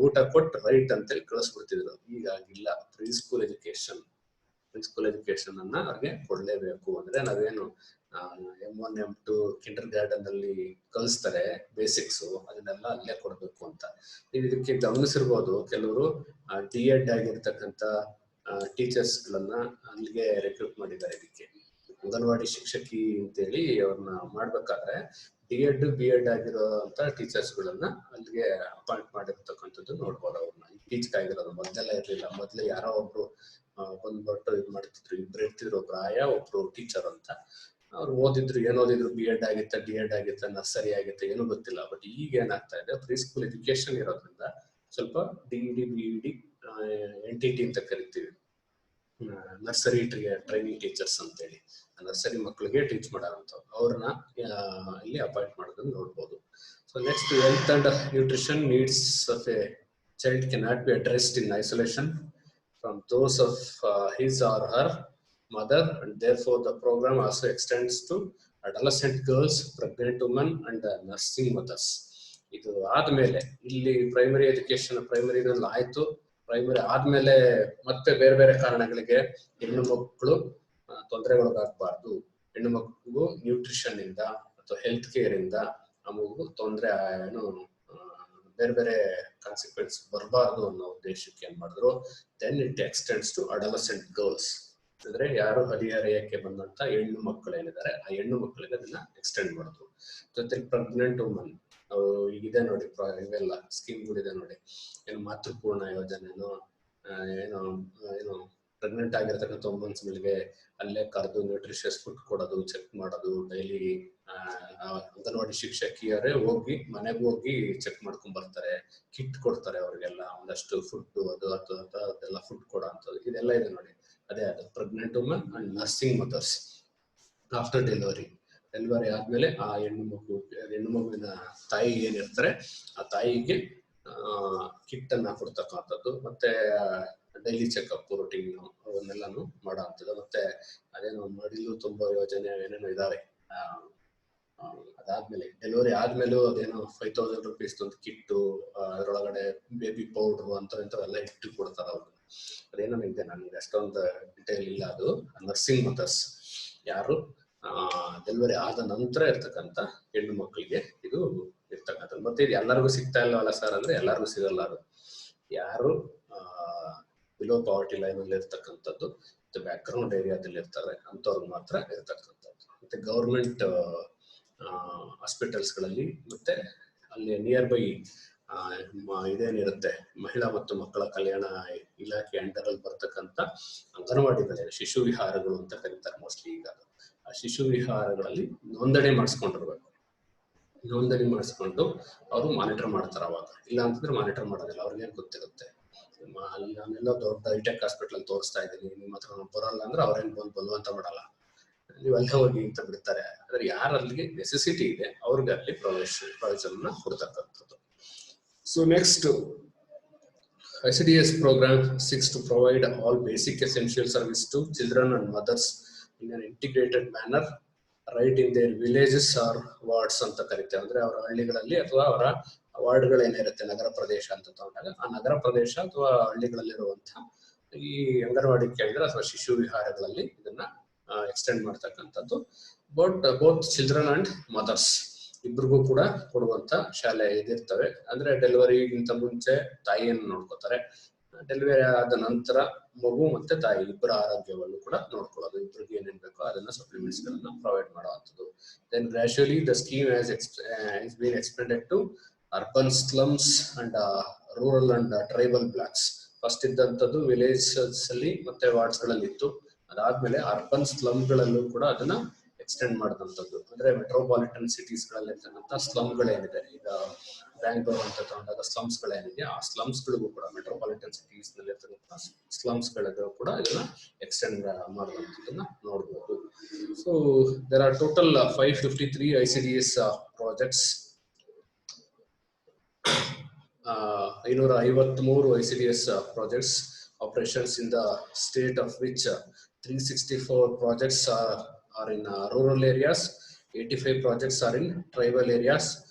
ಊಟ ಕೊಟ್ಟು ರೈಟ್ ಅಂತೇಳಿ ಕಳಿಸ್ಬಿಡ್ತಿದ್ರು. ಹೀಗಾಗಿಲ್ಲ. ಪ್ರೀ ಸ್ಕೂಲ್ ಎಜುಕೇಶನ್ ಅನ್ನ ಅವ್ರಿಗೆ ಕೊಡ್ಲೇಬೇಕು. ಅಂದ್ರೆ ನಾವೇನು M1 M2 ಕಿಂಡರ್ ಗಾರ್ಡನ್ ಅಲ್ಲಿ ಕಲಿಸ್ತಾರೆ ಬೇಸಿಕ್ಸ್, ಅದನ್ನೆಲ್ಲ ಅಲ್ಲೇ ಕೊಡ್ಬೇಕು ಅಂತ. ನೀವು ಇದಕ್ಕೆ ಗಮನಿಸಿರ್ಬೋದು, ಕೆಲವರು D.Ed ಆಗಿರ್ತಕ್ಕಂಥ ಟೀಚರ್ಸ್ ಗಳನ್ನ ಅಲ್ಲಿಗೆ ರೆಕ್ರೂಟ್ ಮಾಡಿದ್ದಾರೆ. ಇದಕ್ಕೆ ಅಂಗನವಾಡಿ ಶಿಕ್ಷಕಿ ಅಂತೇಳಿ ಅವ್ರನ್ನ ಮಾಡ್ಬೇಕಾದ್ರೆ D.Ed B.Ed ಆಗಿರೋಂತ ಟೀಚರ್ಸ್ ಗಳನ್ನ ಅಲ್ಲಿಗೆ ಅಪಾಯಿಂಟ್ ಮಾಡಿರ್ತಕ್ಕಂಥದ್ದು ನೋಡ್ಬೋದು. ಅವ್ರನ್ನ ಇತ್ತೀಚೆಗೆ ಆಗಿರೋದು, ಮೊದಲೆಲ್ಲ ಇರ್ಲಿಲ್ಲ. ಮೊದ್ಲು ಯಾರೋ ಒಬ್ರು ಬಂದ್ಬಿಟ್ಟು ಇದು ಮಾಡ್ತಿದ್ರು, ಇಬ್ರು ಇರ್ತಿದ್ರು, ಒಬ್ರು ಆಯಾ ಒಬ್ರು ಟೀಚರ್ ಅಂತ. ಅವ್ರು ಓದಿದ್ರು, ಏನ್ ಓದಿದ್ರು, B.Ed ಆಗಿತ್ತ, D.Ed ಆಗಿತ್ತ, ನರ್ಸರಿ ಆಗಿತ್ತ, ಏನೂ ಗೊತ್ತಿಲ್ಲ. ಬಟ್ ಈಗ ಏನಾಗ್ತಾ ಇದೆ, ಪ್ರೀ ಸ್ಕೂಲ್ ಎಜುಕೇಶನ್ ಇರೋದ್ರಿಂದ ಸ್ವಲ್ಪ D.Ed B.Ed NTT ಅಂತ ಕರಿತೀವಿ, ನರ್ಸರಿ ಟ್ರೈನಿಂಗ್ ಟೀಚರ್ಸ್ ಅಂತೇಳಿ, ನರ್ಸರಿ ಮಕ್ಕಳಿಗೆ ಟೀಚ್ ಮಾಡೋಂಥ ಅವ್ರನ್ನ ಇಲ್ಲಿ ಅಪಾಯಿಂಟ್ ಮಾಡೋದನ್ನ ನೋಡ್ಬೋದು. So next, health and nutrition needs of A child cannot be addressed in isolation from those of his or her mother, and therefore the program also extends to adolescent girls, pregnant women and nursing mothers. ಇದು ಆದ್ಮೇಲೆ ಇಲ್ಲಿ primary education ಪ್ರೈಮರಿನಲ್ಲಿ ಆಯ್ತು. Primary ಆದ್ಮೇಲೆ ಮತ್ತೆ ಬೇರೆ ಬೇರೆ ಕಾರಣಗಳಿಗೆ ಹೆಣ್ಣು ಮಕ್ಕಳು ತೊಂದರೆಗೊಳಗಾಗಬಾರ್ದು. ಹೆಣ್ಣು ಮಕ್ಕಳು ನ್ಯೂಟ್ರಿಷನ್ ಇಂದ ಅಥವಾ ಹೆಲ್ತ್ ಕೇರ್ ಇಂದ ನಮಗೂ ತೊಂದರೆ ಏನು ಬೇರೆ ಬೇರೆ ಕಾನ್ಸಿಕ್ವೆನ್ಸ್ ಬರಬಾರ್ದು ಅನ್ನೋ ಉದ್ದೇಶಕ್ಕೆ ಏನ್ ಮಾಡಿದ್ರು, then it extends to adolescent girls. ಅಂದ್ರೆ ಯಾರು ಹದಿಹರೆಯಕ್ಕೆ ಬಂದಂತ ಹೆಣ್ಣು ಮಕ್ಕಳು ಏನಿದ್ದಾರೆ, ಆ ಹೆಣ್ಣು ಮಕ್ಕಳಿಗೆ ಅದನ್ನ ಎಕ್ಸ್ಟೆಂಡ್ ಮಾಡಿದ್ರು. ಜೊತೆಗೆ ಪ್ರೆಗ್ನೆಂಟ್ ವುಮನ್, ಈಗಿದೆ ನೋಡಿ, ಇವೆಲ್ಲ ಸ್ಕೀಮ್ಗಳಿದೆ ನೋಡಿ, ಏನು ಮಾತೃಪೂರ್ಣ ಯೋಜನೆನೋ ಏನೋ ಏನು ಪ್ರೆಗ್ನೆಂಟ್ ಆಗಿರ್ತಕ್ಕಂಥ ವುಮನ್ಸ್ಗಳಿಗೆ ಅಲ್ಲೇ ಕರೆದು ನ್ಯೂಟ್ರಿಷಿಯಸ್ ಫುಡ್ ಕೊಡೋದು, ಚೆಕ್ ಮಾಡೋದು, ಡೈಲಿ ಅಂಗನವಾಡಿ ಶಿಕ್ಷಕಿಯರೇ ಹೋಗಿ ಮನೆಗೆ ಹೋಗಿ ಚೆಕ್ ಮಾಡ್ಕೊಂಡ್ ಬರ್ತಾರೆ, ಕಿಟ್ ಕೊಡ್ತಾರೆ ಅವ್ರಿಗೆಲ್ಲ, ಒಂದಷ್ಟು ಫುಡ್ ಅದೆಲ್ಲ ಫುಡ್ ಕೊಡೋ ಅಂಥದ್ದು ಇದೆಲ್ಲ ಇದೆ ನೋಡಿ. ಅದೇ ಅದು pregnant woman and nursing mothers after delivery ಆದ್ಮೇಲೆ ಆ ಹೆಣ್ಣು ಮಗುವಿನ ತಾಯಿ ಏನಿರ್ತಾರೆ ಆ ತಾಯಿಗೆ ಕಿಟ್ ಅನ್ನ ಕೊಡ್ತಕ್ಕಂಥದ್ದು, ಮತ್ತೆ ಡೈಲಿ ಚೆಕ್ಅಪ್ ರುಟೀನ್ ಅವನ್ನೆಲ್ಲಾನು ಮಾಡೋ ಅಂಥದ್ದು. ಮತ್ತೆ ಅದೇನೋ ಮಡಿಲು ತುಂಬಾ ಯೋಜನೆ ಏನೇನೋ ಇದಾವೆ. ಅದಾದ್ಮೇಲೆ ಡೆಲಿವರಿ ಆದ್ಮೇಲೂ ಅದೇನೋ 5000 ರೂಪೀಸ್ ಒಂದು ಕಿಟ್ಟು, ಅದರೊಳಗಡೆ ಬೇಬಿ ಪೌಡ್ರು ಇಂಥವೆಲ್ಲ ಇಟ್ಟು ಕೊಡ್ತಾರ ಅವ್ರು. ಅದೇನೋ ಇದೆ, ನನಗೆ ಅಷ್ಟೊಂದು ಡಿಟೇಲ್ ಇಲ್ಲ. ಅದು ನರ್ಸಿಂಗ್ ಮದರ್ಸ್, ಯಾರು ಡೆಲಿವರಿ ಆದ ನಂತರ ಇರ್ತಕ್ಕಂಥ ಹೆಣ್ಣು ಮಕ್ಕಳಿಗೆ ಇದು ಇರ್ತಕ್ಕಂಥದ್ದು. ಮತ್ತೆ ಇದು ಎಲ್ಲರಿಗೂ ಸಿಗ್ತಾ ಇಲ್ಲವಲ್ಲ ಸರ್ ಅಂದ್ರೆ, ಎಲ್ಲರಿಗೂ ಸಿಗಲ್ಲ. ಅದು ಯಾರು ಬಿಲೋ ಪಾವರ್ಟಿ ಲೈನ್ ಅಲ್ಲಿ ಇರ್ತಕ್ಕಂಥದ್ದು, ಮತ್ತೆ ಬ್ಯಾಕ್ ಗ್ರೌಂಡ್ ಏರಿಯಾದಲ್ಲಿ ಇರ್ತಾರೆ ಅಂತವ್ರಿಗೆ ಮಾತ್ರ ಇರ್ತಕ್ಕಂಥದ್ದು. ಮತ್ತೆ ಗೌರ್ಮೆಂಟ್ ಹಾಸ್ಪಿಟಲ್ಸ್ ಗಳಲ್ಲಿ ಮತ್ತೆ ಅಲ್ಲಿ ನಿಯರ್ ಬೈ ಇದೇನಿರುತ್ತೆ, ಮಹಿಳಾ ಮತ್ತು ಮಕ್ಕಳ ಕಲ್ಯಾಣ ಇಲಾಖೆ ಅಂಡರ್ ಅಲ್ಲಿ ಬರ್ತಕ್ಕಂಥ ಅಂಗನವಾಡಿಗಳೇನು ಶಿಶು ವಿಹಾರಗಳು ಅಂತ ಕರೀತಾರೆ ಮೋಸ್ಟ್ಲಿ ಈಗ. ಆ ಶಿಶು ವಿಹಾರಗಳಲ್ಲಿ ನೋಂದಣಿ ಮಾಡಿಸ್ಕೊಂಡಿರ್ಬೇಕು. ನೋಂದಣಿ ಮಾಡಿಸ್ಕೊಂಡು ಅವರು ಮಾನಿಟರ್ ಮಾಡ್ತಾರೆ. ಅವಾಗ ಇಲ್ಲ ಅಂತಂದ್ರೆ ಮಾನಿಟರ್ ಮಾಡೋದಿಲ್ಲ, ಅವ್ರಿಗೇನ್ ಗೊತ್ತಿರುತ್ತೆ. ಅಲ್ಲಿ ನಾನೆಲ್ಲ ದೊಡ್ಡ ಹೈಟೆಕ್ ಹಾಸ್ಪಿಟಲ್ ಅಲ್ಲಿ ತೋರಿಸ್ತಾ ಇದ್ದೀನಿ, ನಿಮ್ಮ ಹತ್ರ ಬರಲ್ಲ ಅಂದ್ರೆ ಅವ್ರೇನ್ ಬಲವಂತ ಮಾಡಲ್ಲ, ನೀವು ಅಲ್ಲೇ ಹೋಗಿ ಅಂತ ಬಿಡ್ತಾರೆ. ಆದ್ರೆ ಯಾರಲ್ಲಿ ನೆಸೆಸಿಟಿ ಇದೆ ಅವ್ರಿಗೆ ಅಲ್ಲಿ ಪ್ರವೇಶನ ಕೊಡ್ತಕ್ಕಂಥದ್ದು. So next, ICDS program seeks to provide all basic essential service to children and mothers in an integrated manner right in their villages or wards ಅಂತ ಕರೀತೇವೆ. ಅಂದ್ರೆ ಅವರ ಹಳ್ಳಿಗಳಲ್ಲಿ ಅಥವಾ ಅವರ ವಾರ್ಡ್ಗಳೇನಿರುತ್ತೆ, ನಗರ ಪ್ರದೇಶ ಅಂತ ತಗೊಂಡಾಗ ಆ ನಗರ ಪ್ರದೇಶ ಅಥವಾ ಹಳ್ಳಿಗಳಲ್ಲಿರುವಂತಹ ಈ ಅಂಗನವಾಡಿ ಕೇಂದ್ರ ಅಥವಾ ಶಿಶು ವಿಹಾರಗಳಲ್ಲಿ ಇದನ್ನ ಎಕ್ಸ್ಟೆಂಡ್ ಮಾಡ್ತಕ್ಕಂಥದ್ದು. ಬೋತ್ ಚಿಲ್ಡ್ರನ್ ಅಂಡ್ ಮದರ್ಸ್ ಇಬ್ರಿಗೂ ಕೂಡ ಕೊಡುವಂತ ಶಾಲೆ ಇದಿರ್ತವೆ. ಅಂದ್ರೆ ಡೆಲಿವರಿಗಿಂತ ಮುಂಚೆ ತಾಯಿಯನ್ನು ನೋಡ್ಕೋತಾರೆ, ಡೆಲಿವರಿ ಆದ ನಂತರ ಮಗು ಮತ್ತೆ ತಾಯಿ ಇಬ್ಬರ ಆರೋಗ್ಯವನ್ನು ಕೂಡ ನೋಡ್ಕೊಳ್ಳೋದು, ಇಬ್ಬರಿಗೆ ಏನೇನ್ ಬೇಕೋ ಅದನ್ನ ಸಪ್ಲಿಮೆಂಟ್ಸ್ ಗಳನ್ನ ಪ್ರೊವೈಡ್ ಮಾಡುವಂಥದ್ದು. Then gradually the scheme has been extended to urban slums and rural and tribal blocks. First ಇದ್ದಂಥದ್ದು ವಿಲೇಜಸ್ ಅಲ್ಲಿ ಮತ್ತೆ ವಾರ್ಡ್ಸ್ ಗಳಲ್ಲಿ ಇತ್ತು. ಅದಾದ್ಮೇಲೆ ಅರ್ಬನ್ ಸ್ಲಮ್ ಗಳಲ್ಲೂ ಕೂಡ ಅದನ್ನ ಎಕ್ಸ್ಟೆಂಡ್ ಮಾಡಿದಂಥದ್ದು. ಅಂದ್ರೆ ಮೆಟ್ರೋಪಾಲಿಟನ್ ಸಿಟೀಸ್ ಗಳಲ್ಲಿ ಇರ್ತಕ್ಕಂಥ ಸ್ಲಮ್ ಗಳೇನಿದೆ, ಈಗ ಬ್ಯಾಂಗ್ಳೂರ್ ಅಂತ ತಗೊಂಡಾಗ ಸ್ಲಮ್ಸ್ ಗಳೇನಿದೆ, ಆ ಸ್ಲಮ್ಸ್ ಗಳಿಗೂ ಕೂಡ ಮೆಟ್ರೋಪಾಲಿಟನ್ ಸಿಟೀಸ್ ನಲ್ಲಿ ಇರ್ತಕ್ಕಂಥ ಸ್ಲಮ್ಸ್ ಗಳಿಗೂ ಕೂಡ ಇದನ್ನ ಎಕ್ಸ್ಟೆಂಡ್ ಮಾಡುವಂಥದ್ದನ್ನ ನೋಡ್ಬೋದು. So there are total 553 ICDS projects, 553 ICDS projects operations in the state, of which 364 projects are in rural areas, 85 projects are in tribal areas,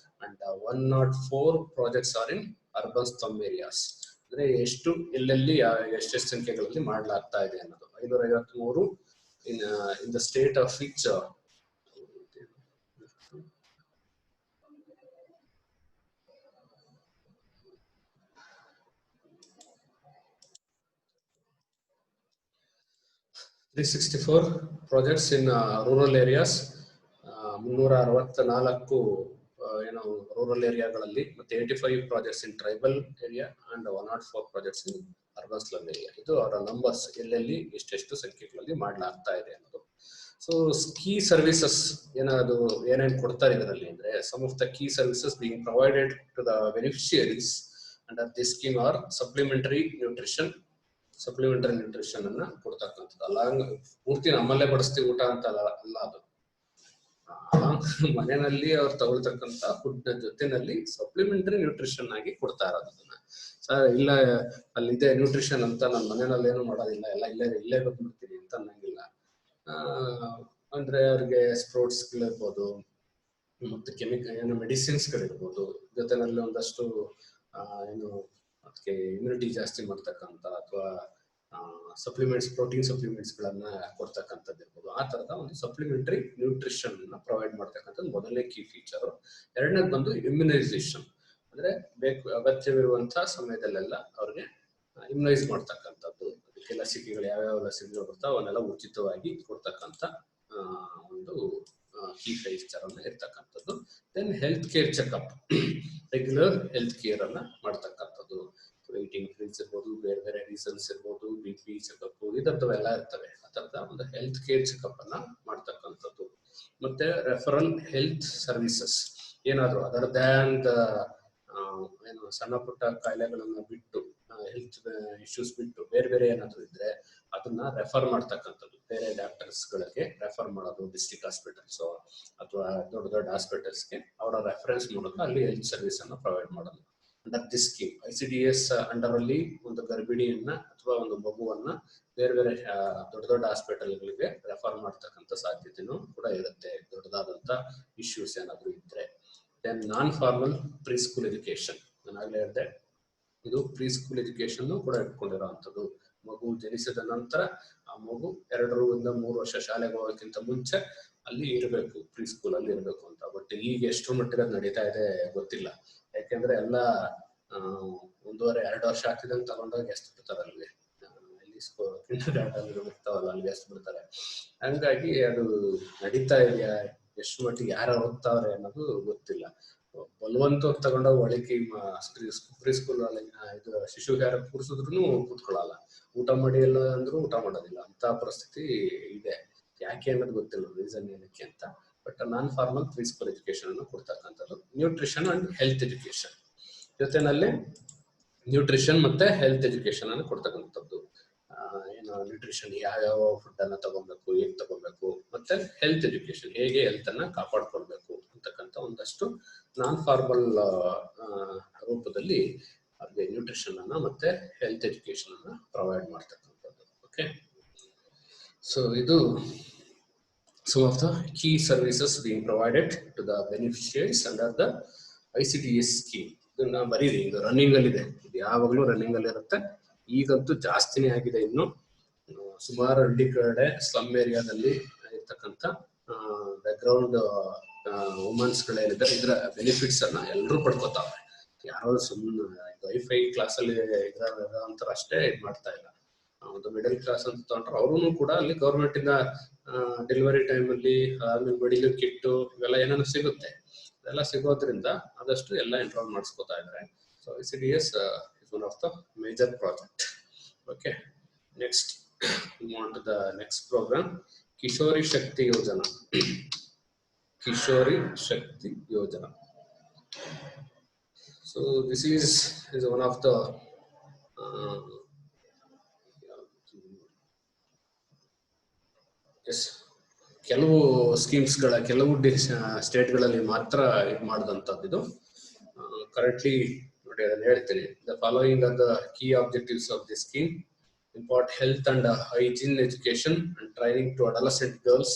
and 104 projects are in urban slum areas. ಅಂದ್ರೆ ಎಷ್ಟು ಎಲ್ಲೆಲ್ಲಿ ಎಷ್ಟು ಸಂಖ್ಯೆಗಳಲ್ಲಿ ಮಾಡಲಾಗ್ತಾ ಇದೆ ಅನ್ನೋದು. 553 in the state, of which 364 projects in rural areas, 364 ಏನು rural ಏರಿಯಾಗಳಲ್ಲಿ, ಮತ್ತೆ 85 projects in tribal area and 104 projects in urban slum area. ಇದು ಅವರ ನಂಬರ್ಸ್, ಎಲ್ಲೆಲ್ಲಿ ಎಷ್ಟೆಷ್ಟು ಸಂಖ್ಯೆಗಳಲ್ಲಿ ಮಾಡಲಾಗ್ತಾ ಇದೆ ಅನ್ನೋದು. ಸೊ ಕೀ ಸರ್ವಿಸಸ್ ಏನೇನು ಕೊಡ್ತಾರೆ ಇದರಲ್ಲಿ ಅಂದ್ರೆ, some of the key services being provided to the beneficiaries under this scheme are supplementary nutrition ಅನ್ನ ಕೊಡ್ತಕ್ಕಂಥದ್ದು. ಅಲ್ಲ ಪೂರ್ತಿ ನಮ್ಮಲ್ಲೇ ಬಡಿಸ್ತೀವಿ ಊಟ ಅಂತ ಅಲ್ಲ, ಅದು ಮನೆಯಲ್ಲಿ ಅವ್ರು ತಗೊಳ್ತಕ್ಕಂತ ಫುಡ್ ನ ಜೊತೆನಲ್ಲಿ ಸಪ್ಲಿಮೆಂಟರಿ ನ್ಯೂಟ್ರಿಷನ್ ಆಗಿ ಕೊಡ್ತಾ ಇರೋದನ್ನ. ಸರ್ ಇಲ್ಲ ಅಲ್ಲಿದೆ ನ್ಯೂಟ್ರಿಷನ್ ಅಂತ ನಾನು ಮನೆಯಲ್ಲಿ ಏನು ಮಾಡೋದಿಲ್ಲ, ಎಲ್ಲ ಇಲ್ಲೇ ಬಂದ್ಬಿಡ್ತೀನಿ ಅಂತ ಅನ್ನಂಗಿಲ್ಲ. ಅಂದ್ರೆ ಅವ್ರಿಗೆ ಸ್ಪ್ರೋಟ್ಸ್ ಗಳಿರ್ಬೋದು, ಮತ್ತೆ ಕೆಮಿಕಲ್ ಮೆಡಿಸಿನ್ಸ್ ಗಳಿರ್ಬೋದು, ಜೊತೆನಲ್ಲಿ ಒಂದಷ್ಟು ಅದಕ್ಕೆ ಇಮ್ಯುನಿಟಿ ಜಾಸ್ತಿ ಮಾಡ್ತಕ್ಕಂಥ ಅಥವಾ ಸಪ್ಲಿಮೆಂಟ್ಸ್, ಪ್ರೋಟೀನ್ ಸಪ್ಲಿಮೆಂಟ್ಸ್ ಗಳನ್ನ ಕೊಡ್ತಕ್ಕಂಥದ್ದು ಇರ್ಬೋದು. ಆ ತರದ ಒಂದು ಸಪ್ಲಿಮೆಂಟರಿ ನ್ಯೂಟ್ರಿಷನ್ ಪ್ರೊವೈಡ್ ಮಾಡ್ತಕ್ಕಂಥದ್ದು ಮೊದಲನೇ ಕೀ ಫೀಚರ್. ಎರಡನೇದು ಬಂದು ಇಮ್ಯುನೈಸೇಷನ್, ಅಂದ್ರೆ ಅಗತ್ಯವಿರುವಂತಹ ಸಮಯದಲ್ಲೆಲ್ಲ ಅವ್ರಿಗೆ ಇಮ್ಯುನೈಸ್ ಮಾಡ್ತಕ್ಕಂಥದ್ದು. ಅದಕ್ಕೆ ಲಸಿಕೆಗಳು ಯಾವ್ಯಾವ ಲಸಿಕೆಗಳು ಬರ್ತಾವ ಅವನ್ನೆಲ್ಲ ಉಚಿತವಾಗಿ ಕೊಡ್ತಕ್ಕಂಥ ಒಂದು ಕೀ ಫೀಚರ್ ಅನ್ನ ಇರ್ತಕ್ಕಂಥದ್ದು. Then health care checkup, regular health care ಅನ್ನ ಮಾಡ್ತಕ್ಕಂಥದ್ದು. ವೇಟಿಂಗ್ ಫ್ರೀಸ್ ಇರ್ಬೋದು, ಬೇರೆ ಬೇರೆ ರೀಸನ್ಸ್ ಇರ್ಬೋದು, BP ಚೆಕ್ಅಪ್ ಇದರದವೆಲ್ಲ ಇರ್ತವೆ. ಆ ತರದ ಒಂದು ಹೆಲ್ತ್ ಕೇರ್ ಚೆಕ್ಅಪ್ ಅನ್ನ ಮಾಡ್ತಕ್ಕಂಥದ್ದು. ಮತ್ತೆ ರೆಫರಲ್ ಹೆಲ್ತ್ ಸರ್ವಿಸಸ್, ಏನಾದ್ರು ಅದರ್ ದ್ಯಾನ್ ದ ಸಣ್ಣ ಪುಟ್ಟ ಕಾಯಿಲೆಗಳನ್ನ ಬಿಟ್ಟು, ಹೆಲ್ತ್ ಇಶ್ಯೂಸ್ ಬಿಟ್ಟು ಬೇರೆ ಏನಾದ್ರು ಇದ್ರೆ ಅದನ್ನ ರೆಫರ್ ಮಾಡ್ತಕ್ಕಂಥದ್ದು. ಬೇರೆ ಡಾಕ್ಟರ್ಸ್ ಗಳಿಗೆ ರೆಫರ್ ಮಾಡೋದು, ಡಿಸ್ಟ್ರಿಕ್ಟ್ ಹಾಸ್ಪಿಟಲ್ಸ್ ಅಥವಾ ದೊಡ್ಡ ಹಾಸ್ಪಿಟಲ್ಸ್ಗೆ ಅವರ ರೆಫರೆನ್ಸ್ ಮೂಲಕ ಅಲ್ಲಿ ಹೆಲ್ತ್ ಸರ್ವಿಸ್ ಅನ್ನ ಪ್ರೊವೈಡ್ ಮಾಡೋದು. Under this scheme ICDS under ಅಲ್ಲಿ ಒಂದು ಗರ್ಭಿಣಿಯನ್ನ ಅಥವಾ ಒಂದು ಮಗುವನ್ನ ಬೇರೆ ದೊಡ್ಡ ಹಾಸ್ಪಿಟಲ್ಗಳಿಗೆ ರೆಫರ್ ಮಾಡ್ತಕ್ಕಂಥ ಸಾಧ್ಯತೆನೂ ಕೂಡ ಇರುತ್ತೆ, ದೊಡ್ಡದಾದಂತ ಇಶ್ಯೂಸ್ ಏನಾದ್ರು ಇದ್ರೆ. Then non formal pre school education, ನಾನು ಆಗ್ಲೇ ಹೇಳಿದೆ, ಇದು ಪ್ರೀ ಸ್ಕೂಲ್ ಎಜುಕೇಶನ್ ಕೂಡ ಇಟ್ಕೊಂಡಿರೋಂಥದ್ದು. ಮಗು ಜನಿಸಿದ ನಂತರ ಆ ಮಗು 2 ರಿಂದ 3 ವರ್ಷ ಶಾಲೆಗೆ ಹೋಗೋಕ್ಕಿಂತ ಮುಂಚೆ ಅಲ್ಲಿ ಇರಬೇಕು, ಪ್ರೀ ಸ್ಕೂಲ್ ಅಲ್ಲಿ ಇರಬೇಕು ಅಂತ. ಬಟ್ ಈಗ ಎಷ್ಟು ಮಟ್ಟಿಗೆ ನಡೀತಾ ಇದೆ ಗೊತ್ತಿಲ್ಲ, ಯಾಕೆಂದ್ರೆ ಎಲ್ಲ 1.5-2 ವರ್ಷ ಆಗ್ತಿದಂಗೆ ತಗೊಂಡೋಗಿ ಎಷ್ಟು ಬಿಡ್ತಾರೆ ಅಲ್ಲಿಗೆ, ಇಲ್ಲಿ ಇರ್ತಾವಲ್ಲ ಅಲ್ಲಿಗೆ ಎಷ್ಟು ಬಿಡ್ತಾರೆ. ಹಂಗಾಗಿ ಅದು ನಡೀತಾ ಇದೆಯಾ, ಎಷ್ಟು ಮಟ್ಟಿಗೆ ಯಾರು ಓದ್ತಾವ್ರೆ ಅನ್ನೋದು ಗೊತ್ತಿಲ್ಲ. ಬಲವಂತವಾಗಿ ತಗೊಂಡೋಗಿ ಒಳಗೆ ಪ್ರೀ ಸ್ಕೂಲ್ ಅಲ್ಲಿ ಇದು ಶಿಶುವಿಹಾರ ಕೂರಿಸಿದ್ರು ಕೂತ್ಕೊಳ್ಳಲ್ಲ, ಊಟ ಮಾಡಿ ಎಲ್ಲ ಅಂದ್ರೂ ಊಟ ಮಾಡೋದಿಲ್ಲ, ಅಂತ ಪರಿಸ್ಥಿತಿ ಇದೆ. ಯಾಕೆ ಅನ್ನೋದು ಗೊತ್ತಿಲ್ಲ, ರೀಸನ್ ಏನಕ್ಕೆ ಅಂತ. But non formal pre school education ಅನ್ನು ಕೊಡ್ತಕ್ಕಂಥದ್ದು. ನ್ಯೂಟ್ರಿಷನ್ ಅಂಡ್ ಹೆಲ್ತ್ ಎಜುಕೇಶನ್ ಜೊತೆನಲ್ಲಿ ನ್ಯೂಟ್ರಿಷನ್ ಮತ್ತೆ ಹೆಲ್ತ್ ಎಜುಕೇಶನ್ ಅನ್ನು ಕೊಡ್ತಕ್ಕಂಥದ್ದು. ನ್ಯೂಟ್ರಿಷನ್ ಯಾವ ಫುಡ್ ಅನ್ನ ತಗೊಬೇಕು, ಹೇಗ್ ತಗೊಬೇಕು, ಮತ್ತೆ ಹೆಲ್ತ್ ಎಜುಕೇಶನ್ ಹೇಗೆ ಹೆಲ್ತ್ ಅನ್ನ ಕಾಪಾಡ್ಕೊಳ್ಬೇಕು ಅಂತಕ್ಕಂಥ ಒಂದಷ್ಟು ನಾನ್ ಫಾರ್ಮಲ್ ರೂಪದಲ್ಲಿ ಅವ್ರಿಗೆ ನ್ಯೂಟ್ರಿಷನ್ ಅನ್ನ ಮತ್ತೆ ಹೆಲ್ತ್ ಎಜುಕೇಶನ್ ಅನ್ನ ಪ್ರೊವೈಡ್ ಮಾಡ್ತಕ್ಕಂಥದ್ದು. ಓಕೆ, ಸೊ ಇದು some of the key services being provided to the beneficiaries under the ICDS scheme. ಇದನ್ನ ಬರೀರಿ, ಇದು ರನ್ನಿಂಗ್ ಅಲ್ಲಿ ಇದೆ, ಇದು ಯಾವಾಗ್ಲೂ ರನ್ನಿಂಗ್ ಅಲ್ಲಿ ಇರುತ್ತೆ. ಈಗಂತೂ ಜಾಸ್ತಿನೇ ಆಗಿದೆ. ಇನ್ನು ಸುಮಾರು ಹಳ್ಳಿ ಕಡೆ ಸ್ಲಮ್ ಏರಿಯಾದಲ್ಲಿ ಇರ್ತಕ್ಕಂಥ ಬ್ಯಾಕ್ಗ್ರೌಂಡ್ ವುಮನ್ಸ್ ಗಳೇನಿದ್ದಾರೆ ಇದರ ಬೆನಿಫಿಟ್ಸ್ ಅನ್ನ ಎಲ್ಲರೂ ಪಡ್ಕೋತಾವ್ರೆ. ಯಾರೋ ಸುಮ್ಮನೆ ವೈಫೈ ಕ್ಲಾಸ್ ಅಲ್ಲಿ ಅಂತಾರ ಅಷ್ಟೇ ಇದು ಮಾಡ್ತಾ ಇಲ್ಲ. ಒಂದು ಮಿಡಲ್ ಕ್ಲಾಸ್ ಅಂತ ತಗೊಂಡ್ರೆ ಅವ್ರೂ ಕೂಡ ಅಲ್ಲಿ ಗೌರ್ಮೆಂಟ್ ಇಂದ ಡೆಲಿವರಿ ಟೈಮ್ ಅಲ್ಲಿ ಬಡಿಲು ಕಿಟ್ಟು ಇವೆಲ್ಲ ಏನೇನು ಸಿಗುತ್ತೆ, ಇದೆಲ್ಲ ಸಿಗೋದ್ರಿಂದ ಆದಷ್ಟು ಎಲ್ಲ ಎನ್ರೋಲ್ ಮಾಡಿಸ್ಕೊತಾ ಇದ್ದಾರೆ. So ICDS is one of the major project. Okay, next we want to the next program, Kishori Shakti Yojana. Kishori Shakti Yojana. So this is one of the ಕೆಲವು ಸ್ಕೀಮ್ಸ್ ಕೆಲವು ಸ್ಟೇಟ್ಗಳಲ್ಲಿ ಮಾತ್ರ ಇದು ಮಾಡಿದಂಥದ್ದು. ಇದು ಕರೆಕ್ಟ್ಲಿ ನೋಡಿ, ಅದನ್ನ ಹೇಳ್ತೀನಿ. The following are the key objectives of the scheme: impart health and hygiene education and training to adolescent girls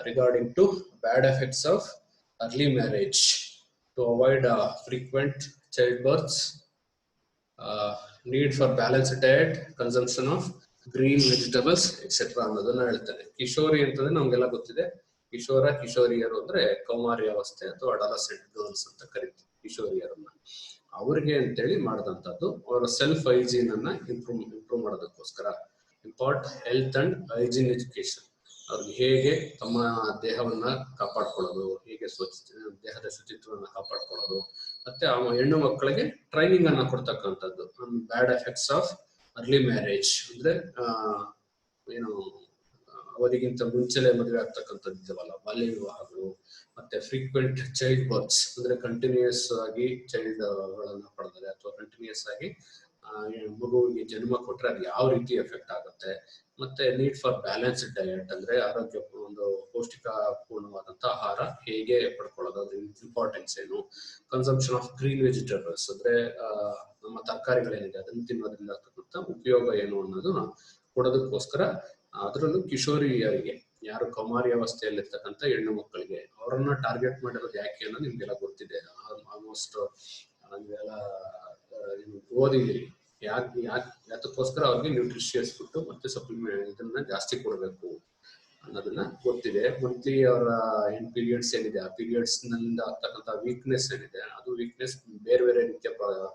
regarding to bad effects of early marriage, to avoid frequent childbirths, need for balanced diet, consumption of green vegetables etcetera ಅನ್ನೋದನ್ನ ಹೇಳ್ತಾರೆ. ಕಿಶೋರಿ ಅಂತಂದ್ರೆ ನಮ್ಗೆಲ್ಲ ಗೊತ್ತಿದೆ. ಕಿಶೋರಿಯರು ಅಂದ್ರೆ ಕೌಮಾರಿ ಅವಸ್ಥೆ ಅಥವಾ adolescent girls ಅಂತ ಕರಿತೀವಿ ಕಿಶೋರಿಯರನ್ನ. ಅವ್ರಿಗೆ ಅಂತೇಳಿ ಮಾಡಿದಂಥದ್ದು. ಅವರ ಸೆಲ್ಫ್ ಹೈಜೀನ್ ಅನ್ನ ಇಂಪ್ರೂವ್ ಮಾಡೋದಕ್ಕೋಸ್ಕರ import health and hygiene education. ಅವ್ರಿಗೆ ಹೇಗೆ ತಮ್ಮ ದೇಹವನ್ನ ಕಾಪಾಡ್ಕೊಳ್ಳೋದು, ಹೇಗೆ ದೇಹದ ಶುಚಿತ್ವವನ್ನು ಕಾಪಾಡ್ಕೊಳ್ಳೋದು, ಮತ್ತೆ ಆ ಹೆಣ್ಣು ಮಕ್ಕಳಿಗೆ ಟ್ರೈನಿಂಗ್ ಅನ್ನ ಕೊಡ್ತಕ್ಕಂಥದ್ದು. ಬ್ಯಾಡ್ ಎಫೆಕ್ಟ್ಸ್ ಆಫ್ ಅರ್ಲಿ ಮ್ಯಾರೇಜ್ ಅಂದ್ರೆ ಏನು ಅವರಿಗಿಂತ ಮುಂಚೆಲೆ ಮದುವೆ ಆಗ್ತಕ್ಕಂಥದ್ದು ಇದಾವಲ್ಲ, ಬಾಲ್ಯ ವಿವಾಹಗಳು, ಮತ್ತೆ ಫ್ರೀಕ್ವೆಂಟ್ ಚೈಲ್ಡ್ ಬರ್ತ್ಸ್ ಅಂದ್ರೆ ಕಂಟಿನ್ಯೂಸ್ ಆಗಿ ಚೈಲ್ಡ್ ಗಳನ್ನ ಪಡೆದರೆ ಅಥವಾ ಕಂಟಿನ್ಯೂಸ್ ಆಗಿ ಮಗುವಿಗೆ ಜನ್ಮ ಕೊಟ್ರೆ ಅದು ಯಾವ ರೀತಿ ಎಫೆಕ್ಟ್ ಆಗುತ್ತೆ, ಮತ್ತೆ ನೀಡ್ ಫಾರ್ ಬ್ಯಾಲೆನ್ಸ್ಡ್ ಡಯಟ್ ಅಂದ್ರೆ ಆರೋಗ್ಯ ಒಂದು ಪೌಷ್ಟಿಕಪೂರ್ಣವಾದಂತ ಆಹಾರ ಹೇಗೆ ಪಡ್ಕೊಳ್ಳೋದು, ಅದ್ರ ಇಂಪಾರ್ಟೆನ್ಸ್ ಏನು, ಕನ್ಸಂಪ್ಷನ್ ಆಫ್ ಗ್ರೀನ್ ವೆಜಿಟೇಬಲ್ಸ್ ಅಂದ್ರೆ ನಮ್ಮ ತರಕಾರಿಗಳೇನಿದೆ ಅದನ್ನು ತಿನ್ನೋದ್ರಿಂದ ಆಗ್ತಕ್ಕಂಥ ಉಪಯೋಗ ಏನು ಅನ್ನೋದು ಕೊಡೋದಕ್ಕೋಸ್ಕರ, ಅದರಲ್ಲೂ ಕಿಶೋರಿಯರಿಗೆ, ಯಾರು ಕೌಮಾರಿ ಅವಸ್ಥೆಯಲ್ಲಿರ್ತಕ್ಕಂಥ ಹೆಣ್ಣು ಮಕ್ಕಳಿಗೆ ಅವರನ್ನ ಟಾರ್ಗೆಟ್ ಮಾಡಿರೋದು ಯಾಕೆ ಅನ್ನೋದು ನಿಮ್ಗೆಲ್ಲ ಗೊತ್ತಿದೆ. ಆಲ್ಮೋಸ್ಟ್ ನೀವೆಲ್ಲ ಓದಿದ್ದೀರಿ. ಯಾತಕ್ಕೋಸ್ಕರ ಅವ್ರಿಗೆ ನ್ಯೂಟ್ರಿಷಿಯಸ್ ಫುಡ್ ಮತ್ತೆ ಸಪ್ಲಿಮೆಂಟ್ ಇದನ್ನ ಜಾಸ್ತಿ ಕೊಡಬೇಕು ಅನ್ನೋದನ್ನ ಗೊತ್ತಿದೆ. ಮಂತ್ಲಿ ಅವರ ಏನ್ ಪೀರಿಯಡ್ಸ್ ಏನಿದೆ ಆ ಪೀರಿಯಡ್ಸ್ ನಿಂದ ಆಗ್ತಕ್ಕಂಥ ವೀಕ್ನೆಸ್ ಏನಿದೆ ಅದು ವೀಕ್ನೆಸ್ ಬೇರೆ ಬೇರೆ ರೀತಿಯ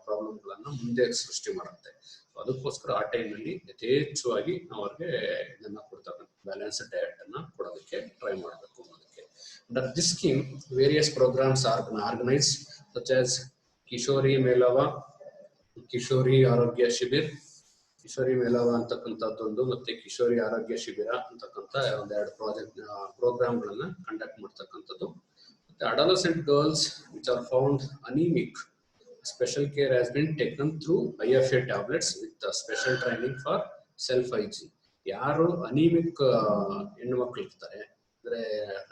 ಪ್ರಾಬ್ಲಮ್ ಗಳನ್ನ ಮುಂದೆ ಸೃಷ್ಟಿ ಮಾಡುತ್ತೆ. ಅದಕ್ಕೋಸ್ಕರ ಆ ಟೈಮ್ ನಲ್ಲಿ ಯಥೇಚ್ಛವಾಗಿ ನಾವು ಅವ್ರಿಗೆ ಇದನ್ನ ಕೊಡ್ತಕ್ಕಂಥ ಬ್ಯಾಲೆನ್ಸ್ಡ್ ಡಯಟ್ ಅನ್ನ ಕೊಡೋದಕ್ಕೆ ಟ್ರೈ ಮಾಡಬೇಕು ಅನ್ನೋದಕ್ಕೆ. Under this scheme various programmes are organise such as Kishori Melava, Kishori Arogya Shibir, Kishori ಮೇಲವ ಅಂತಕ್ಕಂಥದ್ದೊಂದು, ಮತ್ತೆ ಕಿಶೋರಿ ಆರೋಗ್ಯ ಶಿಬಿರ ಅಂತಕ್ಕಂಥ ಒಂದೆರಡು ಪ್ರೋಗ್ರಾಮ್ ಗಳನ್ನ ಕಂಡಕ್ಟ್ ಮಾಡ್ತಕ್ಕಂಥದ್ದು. ಮತ್ತೆ adolescent girls which are found anaemic, special care has been taken through IFA tablets with special training for self hygiene. ಯಾರು anaemic ಹೆಣ್ಣು ಮಕ್ಕಳು ಇರ್ತಾರೆ ಅಂದ್ರೆ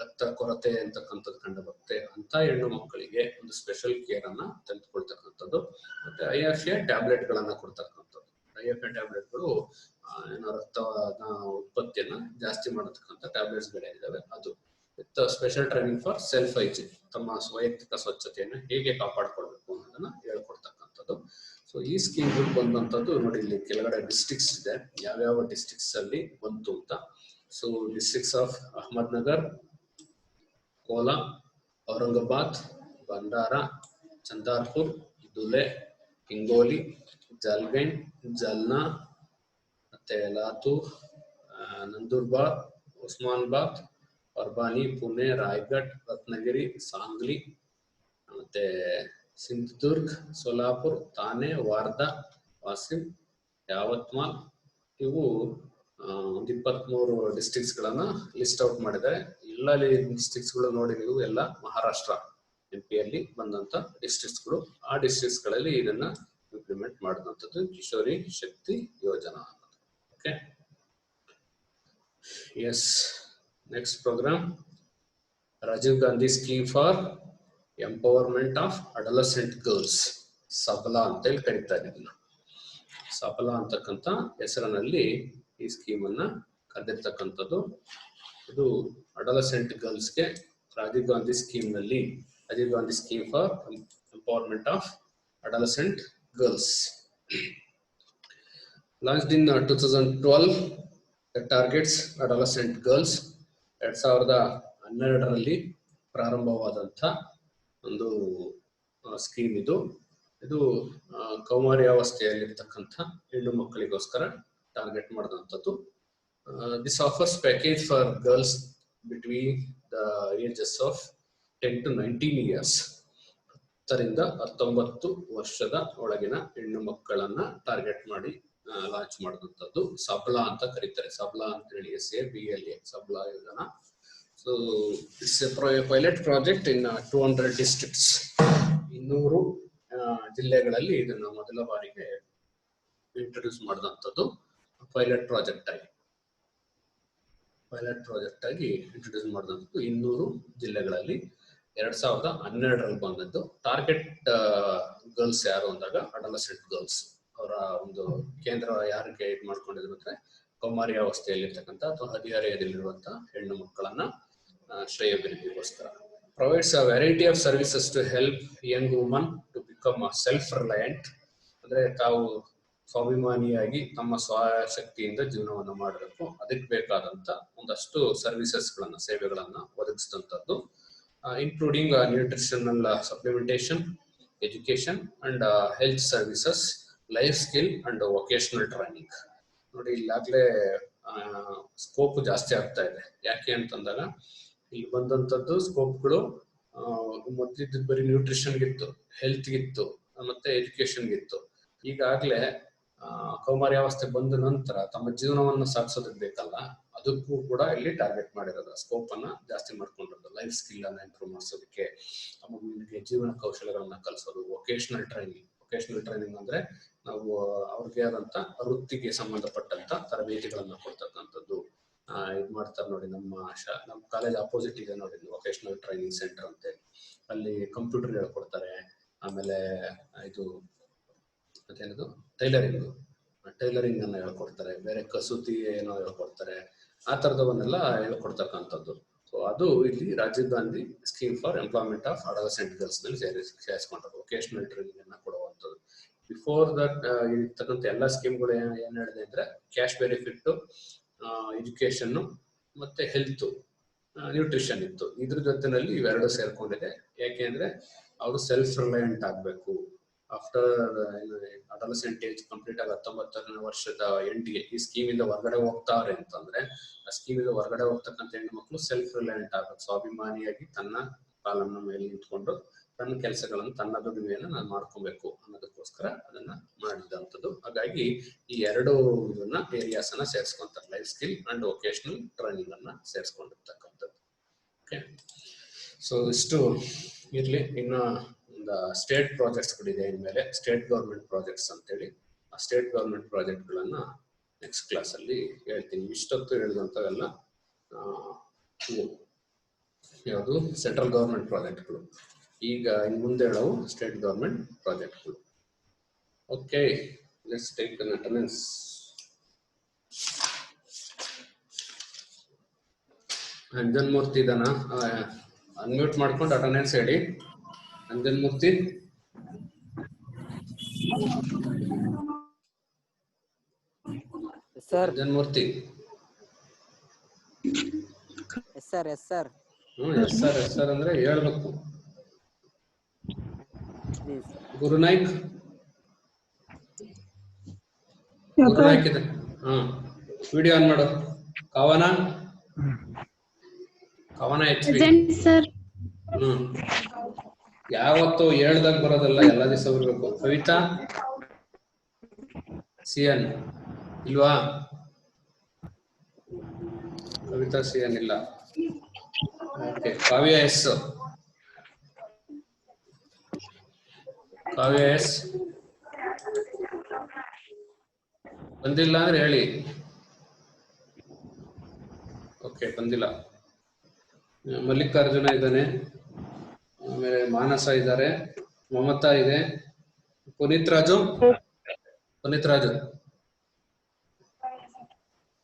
ರಕ್ತ ಕೊರತೆ ಅಂತಕ್ಕಂಥದ್ದು ಕಂಡು ಬರುತ್ತೆ ಅಂತ ಹೆಣ್ಣು ಮಕ್ಕಳಿಗೆ ಒಂದು ಸ್ಪೆಷಲ್ ಕೇರ್ ಅನ್ನ ತೆಗೆದುಕೊಳ್ತಕ್ಕಂಥದ್ದು. ಮತ್ತೆ IFA ಟ್ಯಾಬ್ಲೆಟ್ ಗಳನ್ನ ಕೊಡ್ತಕ್ಕಂಥದ್ದು. IFA ಟ್ಯಾಬ್ಲೆಟ್ಗಳು ರಕ್ತ ಉತ್ಪತ್ತಿಯನ್ನ ಜಾಸ್ತಿ ಮಾಡತಕ್ಕಂಥ ಟ್ಯಾಬ್ಲೆಟ್ಸ್ ಗಳೇನಿದಾವೆ ಅದು, with special training for self hygiene, ತಮ್ಮ ವೈಯಕ್ತಿಕ ಸ್ವಚ್ಛತೆಯನ್ನು ಹೇಗೆ ಕಾಪಾಡ್ಕೊಳ್ಬೇಕು ಅನ್ನೋದನ್ನ ಹೇಳ್ಕೊಡ್ತಕ್ಕಂಥದ್ದು. ಸೊ ಈ ಸ್ಕೀಮ್ ಬಂದಂತದ್ದು ನೋಡಿ, ಇಲ್ಲಿ ಕೆಳಗಡೆ ಡಿಸ್ಟ್ರಿಕ್ಟ್ಸ್ ಇದೆ, ಯಾವ್ಯಾವ ಡಿಸ್ಟ್ರಿಕ್ಟ್ಸ್ ಅಲ್ಲಿ ಬಂತು ಅಂತ. So districts of Ahmednagar, Akola, Aurangabad, Bhandara, Chandrapur, Dhule, Hingoli, Jalgaon, Jalna, ಮತ್ತೆ ಲಾತೂರ್, ನಂದೂರ್ಬಾರ್, ಉಸ್ಮಾನಾಬಾದ್, ಪರ್ಬಾನಿ, ಪುಣೆ, ರಾಯಗಢ್, ರತ್ನಗಿರಿ, ಸಾಂಗ್ಲಿ, ಮತ್ತೆ ಸಿಂಧುದುರ್ಗ್, ಸೋಲಾಪುರ್, ಥಾನೆ, ವಾರ್ಧಾ, ವಾಸಿಂ, ಯಾವತ್ಮಾಲ್, ಇವು 23 ಡಿಸ್ಟ್ರಿಕ್ಟ್ಸ್ ಗಳನ್ನ ಲಿಸ್ಟ್ ಔಟ್ ಮಾಡಿದ್ದಾರೆ. ಎಲ್ಲ ಡಿಸ್ಟ್ರಿಕ್ಟ್ಸ್ ಗಳು ನೋಡಿ ನೀವು, ಎಲ್ಲ ಮಹಾರಾಷ್ಟ್ರ MP ಯಲ್ಲಿ ಬಂದಂತ ಡಿಸ್ಟ್ರಿಕ್ಟ್ಸ್ ಗಳು. ಆ ಡಿಸ್ಟ್ರಿಕ್ಟ್ಸ್ ಗಳಲ್ಲಿ ಇದನ್ನ implement ಮಾಡಿದಂಥದ್ದು Kishori Shakti Yojana. Okay, yes. Next program, Rajiv Gandhi Scheme for Empowerment of Adolescent Girls, ಸಬಲಾ ಅಂತ ಹೇಳಿ ಕರೀತಾರೆ ಇದನ್ನ. ಸಬಲಾ ಅಂತಕ್ಕಂಥ ಹೆಸರಿನಲ್ಲಿ ಈ ಸ್ಕೀಮ್ ಅನ್ನ ಕರೆದಿರ್ತಕ್ಕಂಥದ್ದು. ಇದು ಅಡೋಲೆಸೆಂಟ್ ಗರ್ಲ್ಸ್ಗೆ ರಾಜೀವ್ ಗಾಂಧಿ ಸ್ಕೀಮ್ ನಲ್ಲಿ, Rajiv Gandhi scheme for empowerment of adolescent girls, launched in 2012, that targets adolescent girls. 2012ರಲ್ಲಿ ಪ್ರಾರಂಭವಾದಂಥ ಒಂದು ಸ್ಕೀಮ್ ಇದು. ಇದು ಕೌಮಾರಿ ಅವಸ್ಥೆಯಲ್ಲಿರ್ತಕ್ಕಂಥ ಹೆಣ್ಣು ಮಕ್ಕಳಿಗೋಸ್ಕರ ಟಾರ್ಗೆಟ್ ಮಾಡಿದಂಥದ್ದು. This offers package for girls between the ages of 10 to 19 years. 10ರಿಂದ 19 ವರ್ಷದ ಒಳಗಿನ ಹೆಣ್ಣು ಮಕ್ಕಳನ್ನ ಟಾರ್ಗೆಟ್ ಮಾಡಿ ಲಾಂಚ್ ಮಾಡಿದಂಥದ್ದು. ಸಬಲಾ ಅಂತ ಕರೀತಾರೆ, ಸಬಲಾ ಅಂತ ಹೇಳಿ SABLA, ಸಬಲಾ Yojana. So it's A pilot project in 200 districts. 200 ಜಿಲ್ಲೆಗಳಲ್ಲಿ ಇದನ್ನ ಮೊದಲ ಬಾರಿಗೆ ಇಂಟ್ರೊಡ್ಯೂಸ್ ಮಾಡಿದಂಥದ್ದು. ಪೈಲಟ್ ಪ್ರಾಜೆಕ್ಟ್ ಆಗಿ ಇಂಟ್ರೊಡ್ಯೂಸ್ ಮಾಡಿದಂಥದ್ದು 200 ಜಿಲ್ಲೆಗಳಲ್ಲಿ 2012ರಲ್ಲಿ ಬಂದದ್ದು. ಟಾರ್ಗೆಟ್ ಗರ್ಲ್ಸ್ ಯಾರು ಅಂದಾಗ ಅಡೋಲೆಸೆಂಟ್ ಗರ್ಲ್ಸ್. ಅವರ ಒಂದು ಕೇಂದ್ರ ಯಾರಿಗೆ ಇದು ಮಾಡ್ಕೊಂಡಿದ್ರು ಅಂದ್ರೆ ಕೌಮಾರಿ ಅವಸ್ಥೆಯಲ್ಲಿರ್ತಕ್ಕಂಥ ಅಥವಾ ಹದಿಹರೆಯದಲ್ಲಿರುವಂತಹ ಹೆಣ್ಣು ಮಕ್ಕಳನ್ನ ಶ್ರೇಯೋಭಿವೃದ್ಧಿಗೋಸ್ಕರ. Provides a variety of services to help young woman to become self reliant, ಅಂದ್ರೆ ತಾವು ಸ್ವಾಭಿಮಾನಿಯಾಗಿ ತಮ್ಮ ಸ್ವಶಕ್ತಿಯಿಂದ ಜೀವನವನ್ನು ಮಾಡಬೇಕು, ಅದಕ್ಕೆ ಬೇಕಾದಂತ ಒಂದಷ್ಟು ಸರ್ವಿಸಸ್ ಗಳನ್ನ, ಸೇವೆಗಳನ್ನ ಒದಗಿಸಿದಂಥದ್ದು. Including nutritional supplementation, education and health services, life skill and vocational training. ನೋಡಿ ಇಲ್ಲಾಗ್ಲೇ ಸ್ಕೋಪ್ ಜಾಸ್ತಿ ಆಗ್ತಾ ಇದೆ. ಯಾಕೆ ಅಂತಂದಾಗ ಇಲ್ಲಿ ಬಂದಂತದ್ದು ಸ್ಕೋಪ್ಗಳು ಮೊದಲಿದ್ದು ಬರೀ ನ್ಯೂಟ್ರಿಷನ್ಗಿತ್ತು, ಹೆಲ್ತ್ಗಿತ್ತು, ಮತ್ತೆ ಎಜುಕೇಶನ್ಗಿತ್ತು. ಈಗಾಗ್ಲೇ ಕೌಮಾರ್ಯಾವಸ್ಥೆ ಬಂದ ನಂತರ ತಮ್ಮ ಜೀವನವನ್ನು ಸಾಗಿಸೋದಕ್ಕೆ ಬೇಕಲ್ಲ, ಅದಕ್ಕೂ ಕೂಡ ಇಲ್ಲಿ ಟಾರ್ಗೆಟ್ ಮಾಡಿರೋದು. ಸ್ಕೋಪ್ ಅನ್ನ ಜಾಸ್ತಿ ಮಾಡ್ಕೊಂಡಿರೋದು, ಲೈಫ್ ಸ್ಕಿಲ್ ಅನ್ನ ಇಂಪ್ರೂವ್ ಮಾಡಿಸೋದಕ್ಕೆ, ಮಗುವಿಗೆ ಜೀವನ ಕೌಶಲ್ಯಗಳನ್ನ ಕಲಿಸೋದು. ವೊಕೇಶನಲ್ ಟ್ರೈನಿಂಗ್ ಅಂದ್ರೆ ನಾವು ಅವ್ರಿಗೆ ಆದಂತ ವೃತ್ತಿಗೆ ಸಂಬಂಧಪಟ್ಟಂತ ತರಬೇತಿಗಳನ್ನ ಕೊಡ್ತಕ್ಕಂಥದ್ದು. ಇದು ಮಾಡ್ತಾರೆ ನೋಡಿ, ನಮ್ಮ ಕಾಲೇಜ್ ಅಪೋಸಿಟ್ ಇದೆ ನೋಡಿ ವೊಕೇಶನಲ್ ಟ್ರೈನಿಂಗ್ ಸೆಂಟರ್ ಅಂತೇಳಿ. ಅಲ್ಲಿ ಕಂಪ್ಯೂಟರ್ ಹೇಳ್ಕೊಡ್ತಾರೆ, ಆಮೇಲೆ ಇದು ಮತ್ತೇನದು ಟೈಲರಿಂಗ್ ಅನ್ನ ಹೇಳ್ಕೊಡ್ತಾರೆ, ಬೇರೆ ಕಸೂತಿ ಏನೋ ಹೇಳ್ಕೊಡ್ತಾರೆ, ಆ ತರದವನ್ನೆಲ್ಲ ಹೇಳ್ಕೊಡ್ತಕ್ಕಂಥದ್ದು. ಸೊ ಅದು ಇಲ್ಲಿ Rajiv Gandhi scheme for employment of adolescent girls ನಲ್ಲಿ ಸೇರಿಸ್ಕೊಂಡ್ರು, ವೊಕೇಶನಲ್ ಟ್ರೈನಿಂಗ್ ಅನ್ನ ಕೊಡುವಂಥದ್ದು. ಬಿಫೋರ್ ದಟ್ ಇರ್ತಕ್ಕಂಥ ಎಲ್ಲ ಸ್ಕೀಮ್ಗಳು ಏನ್ ಹೇಳಿದೆ ಅಂದ್ರೆ ಕ್ಯಾಶ್ ಬೆನಿಫಿಟ್, ಎಜುಕೇಶನ್ ಮತ್ತೆ ಹೆಲ್ತ್, ನ್ಯೂಟ್ರಿಷನ್ ಇತ್ತು. ಇದ್ರ ಜೊತೆನಲ್ಲಿ ಇವೆರಡು ಸೇರ್ಕೊಂಡಿದೆ. ಯಾಕೆಂದ್ರೆ ಅವರು ಸೆಲ್ಫ್ ರಿಲಯಂಟ್ ಆಗ್ಬೇಕು. ಆಫ್ಟರ್ ಅಡೋಲೆಸೆಂಟ್ ಏಜ್ ಕಂಪ್ಲೀಟ್ ಆಗಿ 19ನೇ ವರ್ಷದ ಎಂಡಿಗೆ ಈ ಸ್ಕೀಮ್ ಇಂದ ಹೊರಗಡೆ ಹೋಗ್ತಾವ್ರೆ ಅಂತಂದ್ರೆ, ಆ ಸ್ಕೀಮ್ ಇಂದ ಹೊರಗಡೆ ಹೋಗ್ತಕ್ಕಂಥ ಹೆಣ್ಣು ಮಕ್ಕಳು ಸೆಲ್ಫ್ ರಿಲಯಂಟ್ ಆಗ್ಬೇಕು, ಸ್ವಾಭಿಮಾನಿಯಾಗಿ ತನ್ನ ಕಾಲನ್ನ ಮೇಲೆ ನಿಂತ್ಕೊಂಡು ತನ್ನ ಕೆಲಸಗಳನ್ನು, ತನ್ನ ದುಡಿಮೆಯನ್ನು ನಾನು ಮಾಡ್ಕೊಬೇಕು ಅನ್ನೋದಕ್ಕೋಸ್ಕರ ಅದನ್ನ ಮಾಡಿದಂಥದ್ದು. ಹಾಗಾಗಿ ಈ ಎರಡು ಇದನ್ನ ಏರಿಯಾಸ್ ಅನ್ನ ಸೇರಿಸ್ಕೊಂತಾರೆ, life skill and vocational training ಅನ್ನ ಸೇರಿಸ್ಕೊಂಡಿರ್ತಕ್ಕಂಥದ್ದು. ಓಕೆ, ಸೊ ಇಷ್ಟು ಇರ್ಲಿ. ಇನ್ನ ಒಂದು ಸ್ಟೇಟ್ ಪ್ರಾಜೆಕ್ಟ್ಸ್ ಗಳಿದೆ ಇನ್ಮೇಲೆ, ಸ್ಟೇಟ್ ಗವರ್ಮೆಂಟ್ ಪ್ರಾಜೆಕ್ಟ್ಸ್ ಅಂತೇಳಿ. ಆ ಸ್ಟೇಟ್ ಗವರ್ಮೆಂಟ್ ಪ್ರಾಜೆಕ್ಟ್ ಗಳನ್ನ ನೆಕ್ಸ್ಟ್ ಕ್ಲಾಸ್ ಅಲ್ಲಿ ಹೇಳ್ತೀನಿ. ಇಷ್ಟೊತ್ತು ಹೇಳಿದಂಥವೆಲ್ಲ ಯಾವುದು ಸೆಂಟ್ರಲ್ ಗವರ್ಮೆಂಟ್ ಪ್ರಾಜೆಕ್ಟ್ಗಳು. ಈಗ ಇನ್ನು ಮುಂದೆ ಹೇಳವು ಸ್ಟೇಟ್ ಗವರ್ಮೆಂಟ್ ಪ್ರಾಜೆಕ್ಟ್ಗಳು. Okay, let's take on attendance. Anjan Murthy ಇದಾನ? ಅನ್ಮ್ಯೂಟ್ ಮಾಡ್ಕೊಂಡು ಅಟೆಂಡೆನ್ಸ್ ಹೇಳಿ. Anjan Murthy, sir. Anjan Murthy, yes sir. Yes sir. Yes sir. Yes sir ಅಂದ್ರೆ ಹೇಳ್ಬೇಕು. ಗುರುನಾಯ್ಕ್ ಇದೆ. ವಿಡಿಯೋ ಆನ್ ಮಾಡು. ಕವನ ಯಾವತ್ತು ಹೇಳ್ದಾಗ ಬರೋದಲ್ಲ, ಎಲ್ಲ ದಿವಸ ಬರ್ಬೇಕು. ಕವಿತಾ ಸಿಎನ್ ಇಲ್ವಾ? ಕವಿತಾ ಸಿಎನ್ ಇಲ್ಲ. ಓಕೆ, ಕಾವ್ಯ ಎಸ್ ಬಂದಿಲ್ಲ ಅಂದ್ರೆ ಹೇಳಿ. ಓಕೆ, ಬಂದಿಲ್ಲ. ಮಲ್ಲಿಕಾರ್ಜುನ ಇದ್ದಾನೆ, ಆಮೇಲೆ ಮಾನಸ ಇದ್ದಾರೆ, ಮಮತಾ ಇದೆ, ಪುನೀತ್ ರಾಜು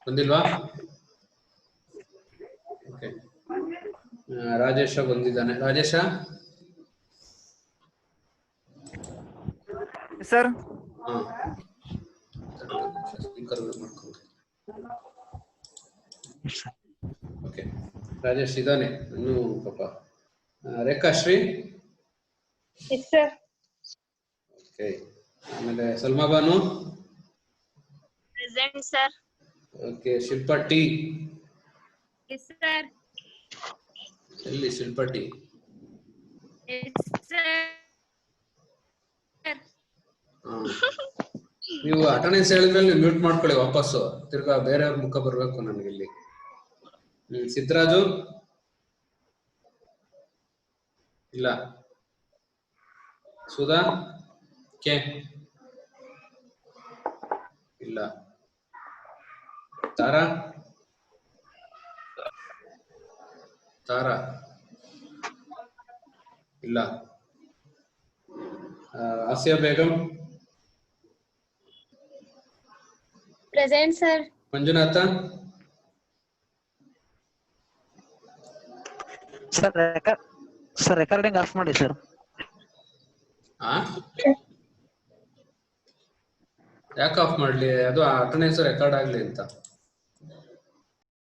ಬಂದಿಲ್ವಾ? ಓಕೆ, ರಾಜೇಶ ಬಂದಿದ್ದಾನೆ. ರಾಜೇಶ ಸರ್. ಓಕೆ, ರಾಜೇಶ್ ಇದ್ದಾನೆ ಇನ್ನು ಪಾಪ. ರೇಖಾಶ್ರೀ? Yes sir. ಓಕೆ, ಆಮೇಲೆ Salma Banu? Present sir. Okay, Shilpa T? Yes sir. ಎಲ್ಲಿ ಶಿಲ್ಪಾ ಟಿ? Yes sir. ನೀವು ಅಟೆಂಡೆನ್ಸ್ ಹೇಳಿದ್ಮೇಲೆ ನೀವು ಮ್ಯೂಟ್ ಮಾಡ್ಕೊಳ್ಳಿ ವಾಪಸ್ಸು, ತಿರ್ಗಾ ಬೇರೆಯವ್ರ ಮುಖ ಬರ್ಬೇಕು ನನಗೆ ಇಲ್ಲಿ. ಸಿದ್ದರಾಜು ಇಲ್ಲ. ಸುಧಾ ಕೆ ಇಲ್ಲ. ತಾರಾ ಇಲ್ಲ. Asiya Begum? Present sir. Manjunatha? Sir recording off ಮಾಡಿ ಸರ್. ಯಾಕೆ ಆಫ್ ಮಾಡ್ಲಿ? ಅದು ಅಟೆಂಡೆನ್ಸ್ ರೆಕಾರ್ಡ್ ಆಗ್ಲಿ ಅಂತ.